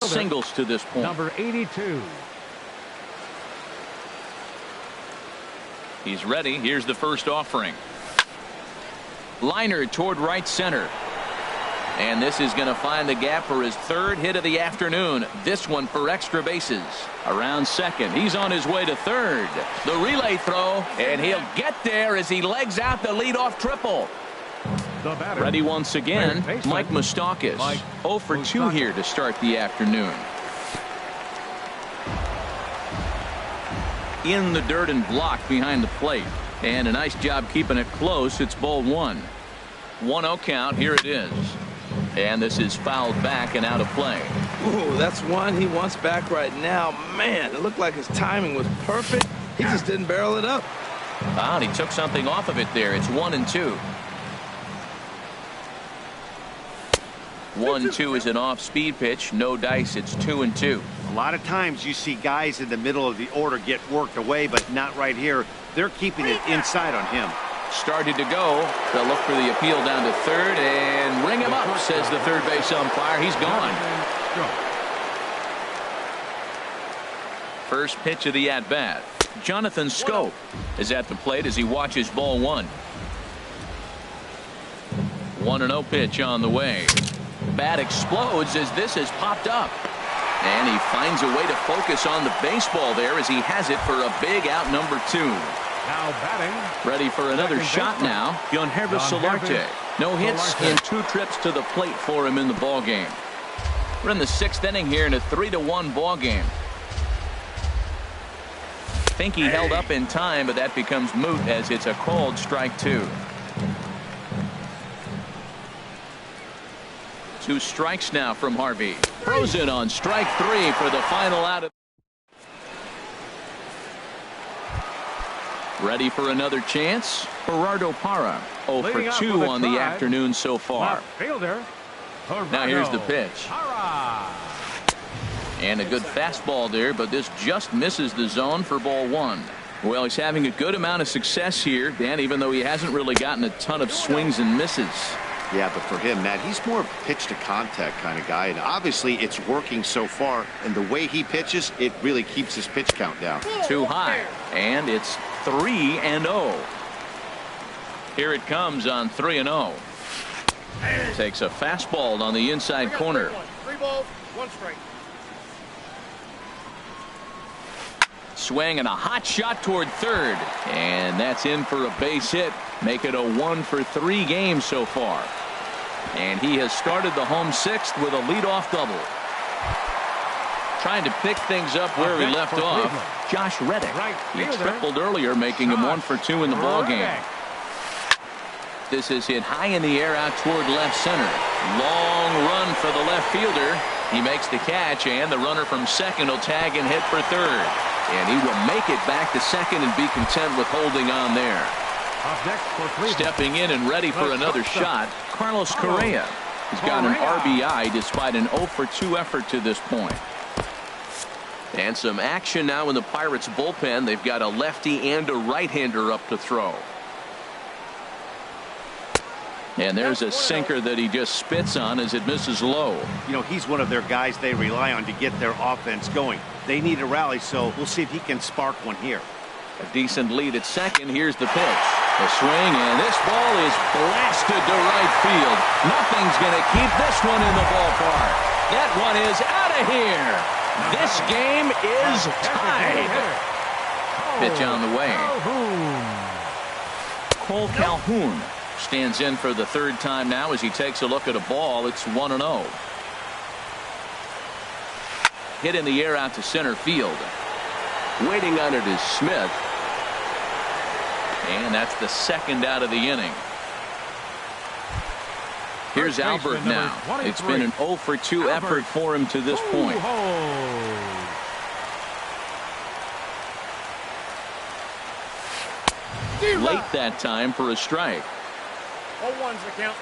Singles to this point. Number 82. He's ready. Here's the first offering. Liner toward right center. And this is going to find the gap for his 3rd hit of the afternoon. This one for extra bases. Around second. He's on his way to 3rd. The relay throw, and he'll get there as he legs out the leadoff triple. Ready once again, Mike Moustakas. 0 for 2 here to start the afternoon. In the dirt and blocked behind the plate. And a nice job keeping it close. It's ball 1. 1-0 count. Here it is. And this is fouled back and out of play. Ooh, that's one he wants back right now. Man, it looked like his timing was perfect. He just didn't barrel it up. And he took something off of it there. It's 1-2. 1-2 is an off-speed pitch. No dice. It's 2-2. A lot of times you see guys in the middle of the order get worked away, but not right here. They're keeping it inside on him. Started to go. They'll look for the appeal down to 3rd and ring him up, says the third base umpire. He's gone. First pitch of the at-bat. Jonathan Scope is at the plate as he watches ball 1. 1-0 pitch on the way. Bat explodes as this has popped up. And he finds a way to focus on the baseball there as he has it for a big out number 2. Now batting. Ready for another shot now. Yangervis Solarte. No hits in 2 trips to the plate for him in the ball game. We're in the 6th inning here in a 3-1 ball game. Think he held up in time, but that becomes moot as it's a called strike 2. 2 strikes now from Harvey. Frozen on strike 3 for the final out of. Ready for another chance. Gerardo Parra 0 for 2 on the afternoon so far. Now here's the pitch. And a good fastball there, but this just misses the zone for ball 1. Well, he's having a good amount of success here, Dan, even though he hasn't really gotten a ton of swings and misses. Yeah, but for him, Matt, he's more of a pitch-to-contact kind of guy, and obviously it's working so far, and the way he pitches, it really keeps his pitch count down. Too high, and it's 3-0. Here it comes on 3-0. Takes a fastball on the inside corner. 3 balls, 1 strike. Swing and a hot shot toward 3rd, and that's in for a base hit. Make it a 1 for 3 games so far. And he has started the home 6th with a leadoff double. Trying to pick things up where he left off. Josh Reddick. He tripled earlier, making him 1 for 2 in the ballgame. This is hit high in the air out toward left center. Long run for the left fielder. He makes the catch, and the runner from second will tag and hit for third. And he will make it back to second and be content with holding on there. Stepping in and ready for another shot, Carlos Correa. He's got an RBI despite an 0 for 2 effort to this point. And some action now in the Pirates bullpen. They've got a lefty and a right-hander up to throw. And there's a sinker that he just spits on as it misses low. You know, he's one of their guys they rely on to get their offense going. They need a rally, so we'll see if he can spark one here. A decent lead at second. Here's the pitch. A swing, and this ball is blasted to right field. Nothing's going to keep this one in the ballpark. That one is out of here. This game is tied. Pitch on the way. Cole Calhoun stands in for the third time now as he takes a look at a ball. It's 1-0. Hit in the air out to center field. Waiting on it is Smith. And that's the second out of the inning. Here's Albert now. It's been an 0 for 2 effort for him to this point. Late that time for a strike. 0-1's the count.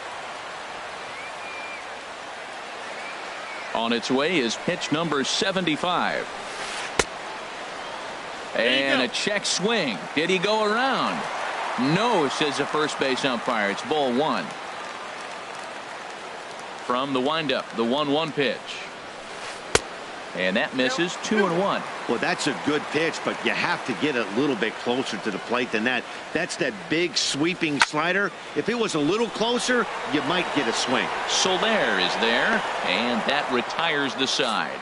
On its way is pitch number 75. And a check swing. Did he go around? No, says the first base umpire. It's ball 1. From the windup, the 1-1 pitch. And that misses. 2-1. Well, that's a good pitch, but you have to get a little bit closer to the plate than that. That's that big sweeping slider. If it was a little closer, you might get a swing. Soler is there, and that retires the side.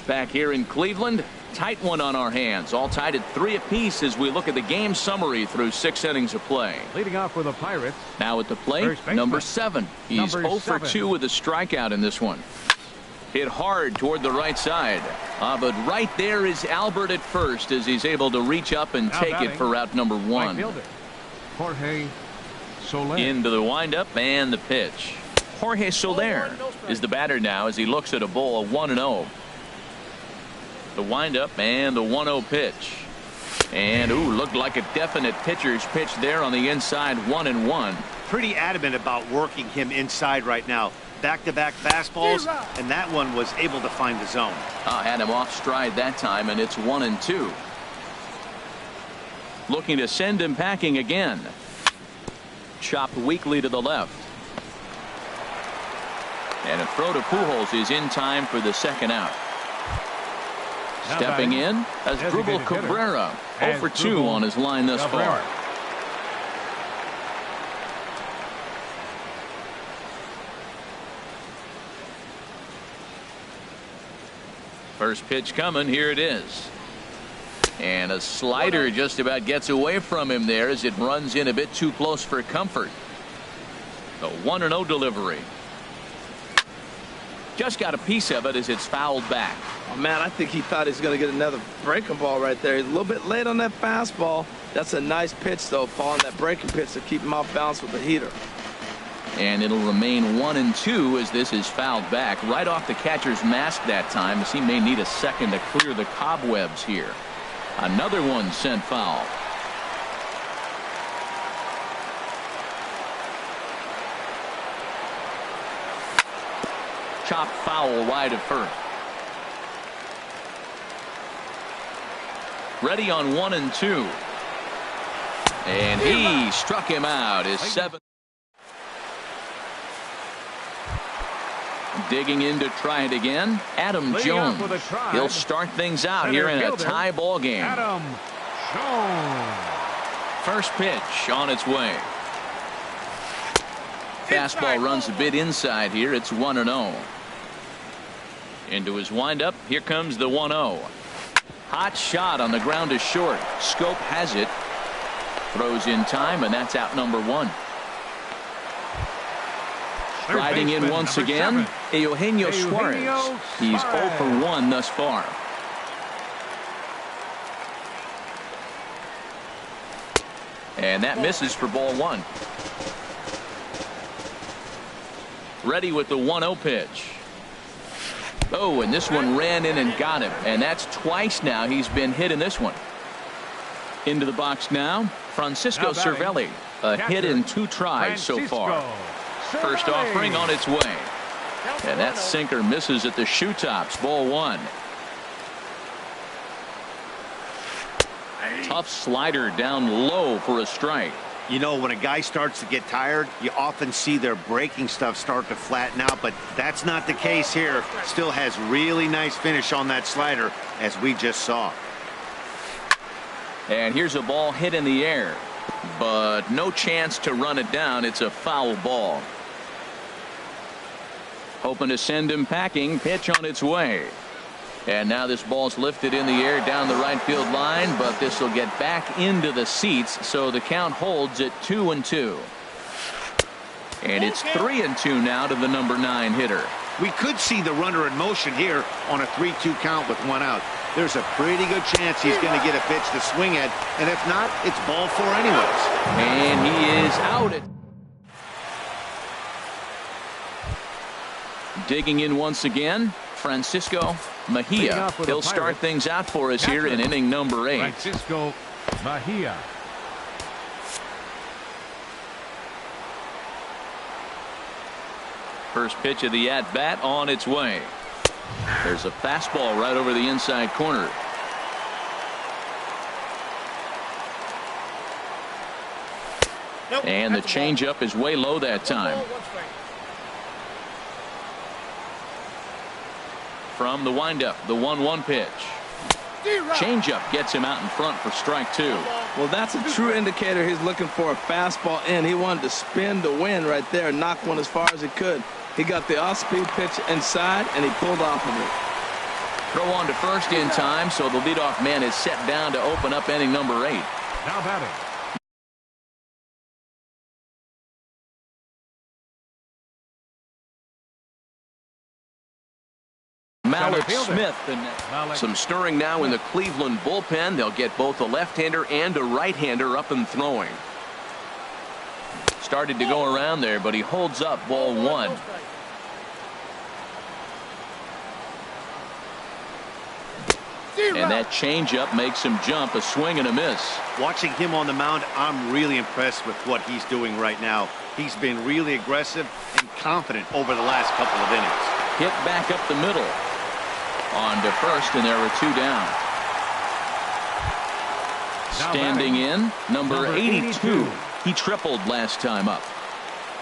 Back here in Cleveland, tight one on our hands. All tied at 3 apiece as we look at the game summary through 6 innings of play. Leading off for the Pirates. Now at the plate, number 7. He's 0 for 2 with a strikeout in this one. Hit hard toward the right side. But right there is Albert at first as he's able to reach up and take it for route number 1. Jorge Soler. Into the windup and the pitch. Jorge Soler is the batter now as he looks at a ball 1-0. The windup and the 1-0 pitch. And looked like a definite pitcher's pitch there on the inside. 1-1. Pretty adamant about working him inside right now. Back-to-back fastballs, and that one was able to find the zone. Had him off stride that time, and it's 1-2. Looking to send him packing again. Chopped weakly to the left. And a throw to Pujols is in time for the second out. Stepping in as Drupal Cabrera. 0 for 2 on his line thus far. First pitch coming. Here it is. And a slider just about gets away from him there as it runs in a bit too close for comfort. The 1-0 delivery. Just got a piece of it as it's fouled back. Oh, man, I think he thought he was going to get another breaking ball right there. He's a little bit late on that fastball. That's a nice pitch, though, following that breaking pitch to keep him off balance with the heater. And it'll remain 1-2 as this is fouled back right off the catcher's mask that time, as he may need a second to clear the cobwebs here. Another one sent foul. Chopped foul wide of first. Ready on 1-2. And he struck him out. His 7th. Digging in to try it again. Adam Jones. He'll start things out here in a tie ball game. Adam Jones. First pitch on its way. Fastball runs a bit inside here. It's 1-0. Into his windup. Here comes the 1-0. Hot shot on the ground to short. Scope has it. Throws in time, and that's out number 1. Riding in once again, Eugenio Suarez. He's 0 for 1 thus far. And that misses for ball 1. Ready with the 1-0 pitch. Oh, and this one ran in and got him. And that's twice now he's been hit in this one. Into the box now, Francisco Cervelli. A hit in 2 tries so far. First offering on its way. And that sinker misses at the shoe tops. Ball 1. Tough slider down low for a strike. You know, when a guy starts to get tired, you often see their breaking stuff start to flatten out, but that's not the case here. Still has really nice finish on that slider, as we just saw. And here's a ball hit in the air, but no chance to run it down. It's a foul ball. Hoping to send him packing. Pitch on its way. And now this ball's lifted in the air down the right field line, but this will get back into the seats, so the count holds at 2-2. And it's 3-2 now to the number 9 hitter. We could see the runner in motion here on a 3-2 count with 1 out. There's a pretty good chance he's going to get a pitch to swing at, and if not, it's ball 4 anyways. And he is out. Digging in once again, Francisco Mejia. He'll start things out for us here in inning number 8. Francisco Mejia. First pitch of the at-bat on its way. There's a fastball right over the inside corner. And the changeup is way low that time. From the windup, the 1-1 pitch. Changeup gets him out in front for strike 2. Well, that's a true indicator he's looking for a fastball in. He wanted to spin the wind right there and knock one as far as he could. He got the off-speed pitch inside, and he pulled off of it. Throw on to first in time, so the leadoff man is set down to open up inning number 8. Now batting. Mallett Smith. Some stirring now in the Cleveland bullpen. They'll get both a left-hander and a right-hander up and throwing. Started to go around there, but he holds up ball 1. And that changeup makes him jump, a swing and a miss. Watching him on the mound, I'm really impressed with what he's doing right now. He's been really aggressive and confident over the last couple of innings. Hit back up the middle. On to first, and there are 2 down. Standing in, number 82. He tripled last time up.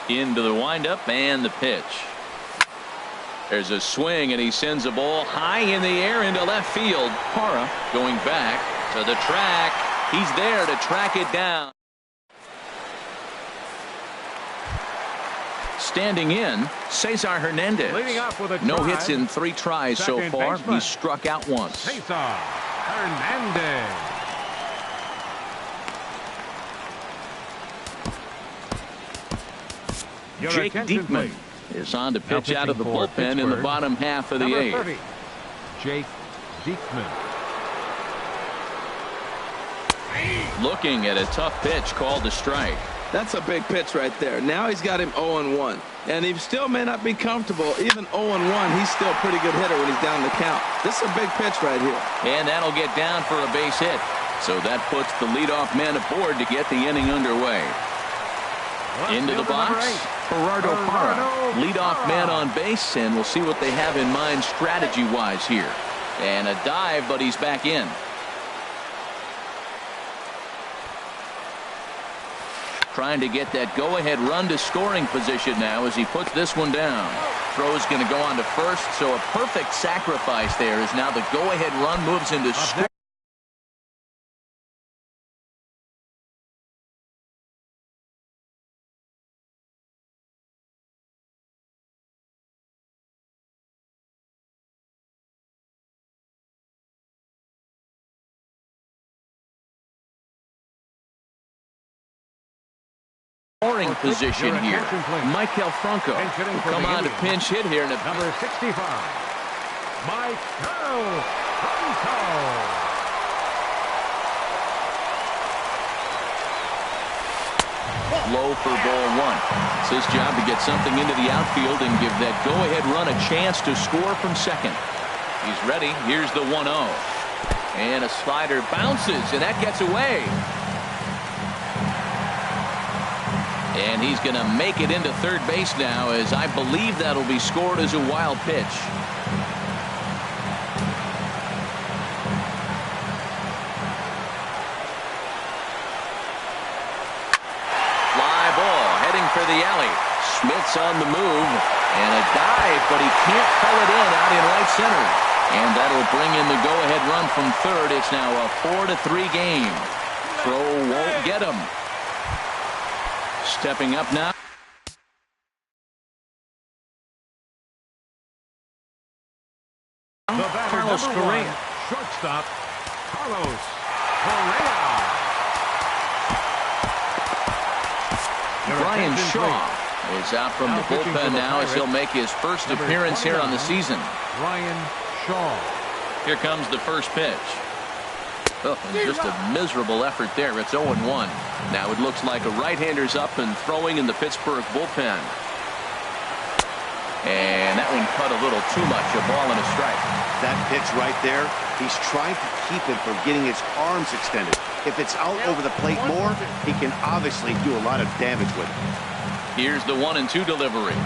Into the windup and the pitch. There's a swing, and he sends a ball high in the air into left field. Parra going back to the track. He's there to track it down. Standing in, Cesar Hernandez. No hits in 3 tries so far. He's struck out once. Cesar Hernandez. Jake Diekman is on to pitch out of the bullpen in the bottom half of the 8th. Jake Diekman. Looking at a tough pitch called a strike. That's a big pitch right there. Now he's got him 0-1. And he still may not be comfortable. Even 0-1, he's still a pretty good hitter when he's down the count. This is a big pitch right here. And that'll get down for a base hit. So that puts the leadoff man aboard to get the inning underway. Into the box, Gerardo Parra, leadoff man on base, and we'll see what they have in mind strategy-wise here. And a dive, but he's back in. Trying to get that go-ahead run to scoring position now as he puts this one down. Throw's going to go on to first, so a perfect sacrifice there as now the go-ahead run moves into scoring. scoring position here. Michael Franco will come on to pinch hit here. Number 65, Michael Franco. Low for ball one. It's his job to get something into the outfield and give that go-ahead run a chance to score from second. He's ready. Here's the 1-0. And a slider bounces, and that gets away. And he's going to make it into third base now, as I believe that'll be scored as a wild pitch. For the alley. Smith's on the move and a dive, but he can't pull it in out in right center, and that'll bring in the go-ahead run from third. It's now a 4-3 game. Throw won't get him. Stepping up now, Carlos Correa. Shortstop Carlos Correa. Brian Shaw is out from the bullpen now as he'll make his first appearance here on the season. Brian Shaw. Here comes the first pitch. Oh, just a miserable effort there. It's 0-1. Now it looks like a right-hander's up and throwing in the Pittsburgh bullpen. And that one cut a little too much. A ball and a strike. That pitch right there, he's trying to keep him from getting his arms extended. If it's out over the plate more, he can obviously do a lot of damage with it. Here's the 1-2 delivery.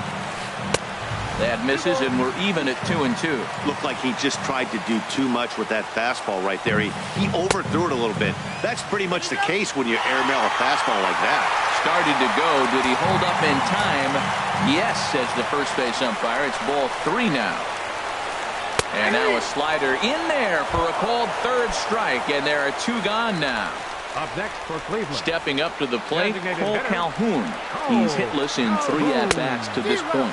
That misses, and we're even at 2-2. Looked like he just tried to do too much with that fastball right there. He overthrew it a little bit. That's pretty much the case when you airmail a fastball like that. Started to go. Did he hold up in time? Yes, says the first base umpire. It's ball 3 now. And now a slider in there for a called third strike, and there are 2 gone now. Up next for Cleveland. Stepping up to the plate, Cole Calhoun. He's hitless in 3 at-bats to this point.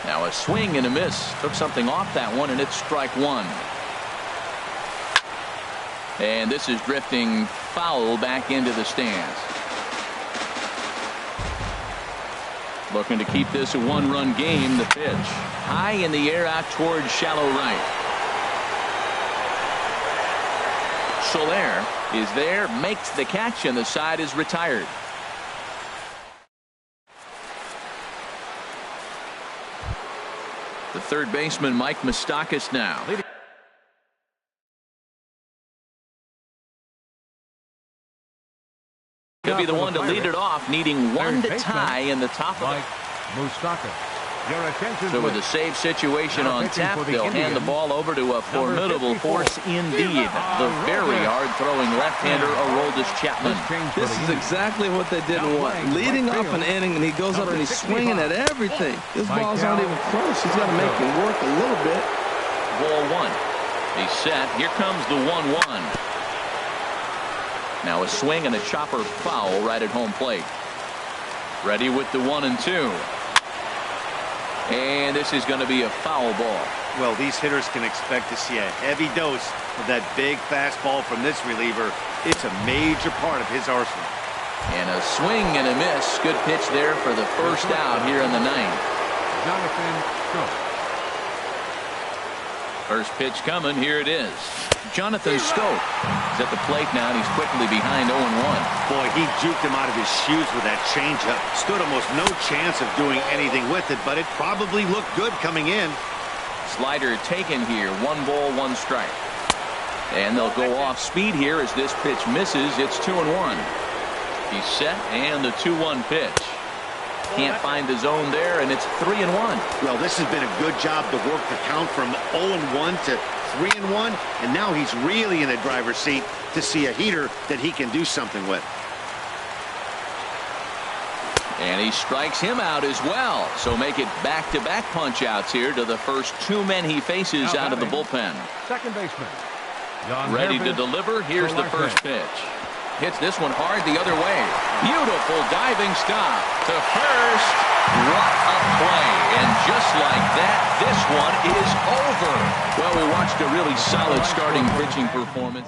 Now a swing and a miss. Took something off that one, and it's strike 1. And this is drifting foul back into the stands. Looking to keep this a 1-run game. The pitch high in the air out towards shallow right. Soler is there, makes the catch, and the side is retired. The third baseman, Mike Moustakas, now. He'll be the one to lead it off, needing 1 to tie in the top of it. Moustakas. Your attention. So with a save situation on tap, they'll hand the ball over to a formidable force indeed. The very hard-throwing left-hander, Aroldis Chapman. This is exactly what they didn't want. Leading off an inning, and he goes up and he's swinging at everything. This ball's not even close. He's got to make it work a little bit. Ball 1. He's set. Here comes the 1-1. Now a swing and a chopper foul right at home plate. Ready with the 1-2. And this is going to be a foul ball. Well, these hitters can expect to see a heavy dose of that big fastball from this reliever. It's a major part of his arsenal. And a swing and a miss. Good pitch there for the first out here in the 9th. Jonathan Schoop. First pitch coming. Here it is. Jonathan Schoop is at the plate now, and he's quickly behind 0-1. Boy, he juked him out of his shoes with that changeup. Stood almost no chance of doing anything with it, but it probably looked good coming in. Slider taken here. 1 ball, 1 strike. And they'll go off speed here as this pitch misses. It's 2-1. He's set, and the 2-1 pitch. Can't find the zone there, and it's 3-1. Well, this has been a good job to work the count from 0-1 to 3-1, and now he's really in the driver's seat to see a heater that he can do something with. And he strikes him out as well. So make it back-to-back punch-outs here to the first 2 men he faces out of the bullpen. Second baseman. Ready to deliver. Here's the first pitch. Hits this one hard the other way. Beautiful diving stop to first. What a play. And just like that, this one is over. Well, we watched a really solid starting pitching performance.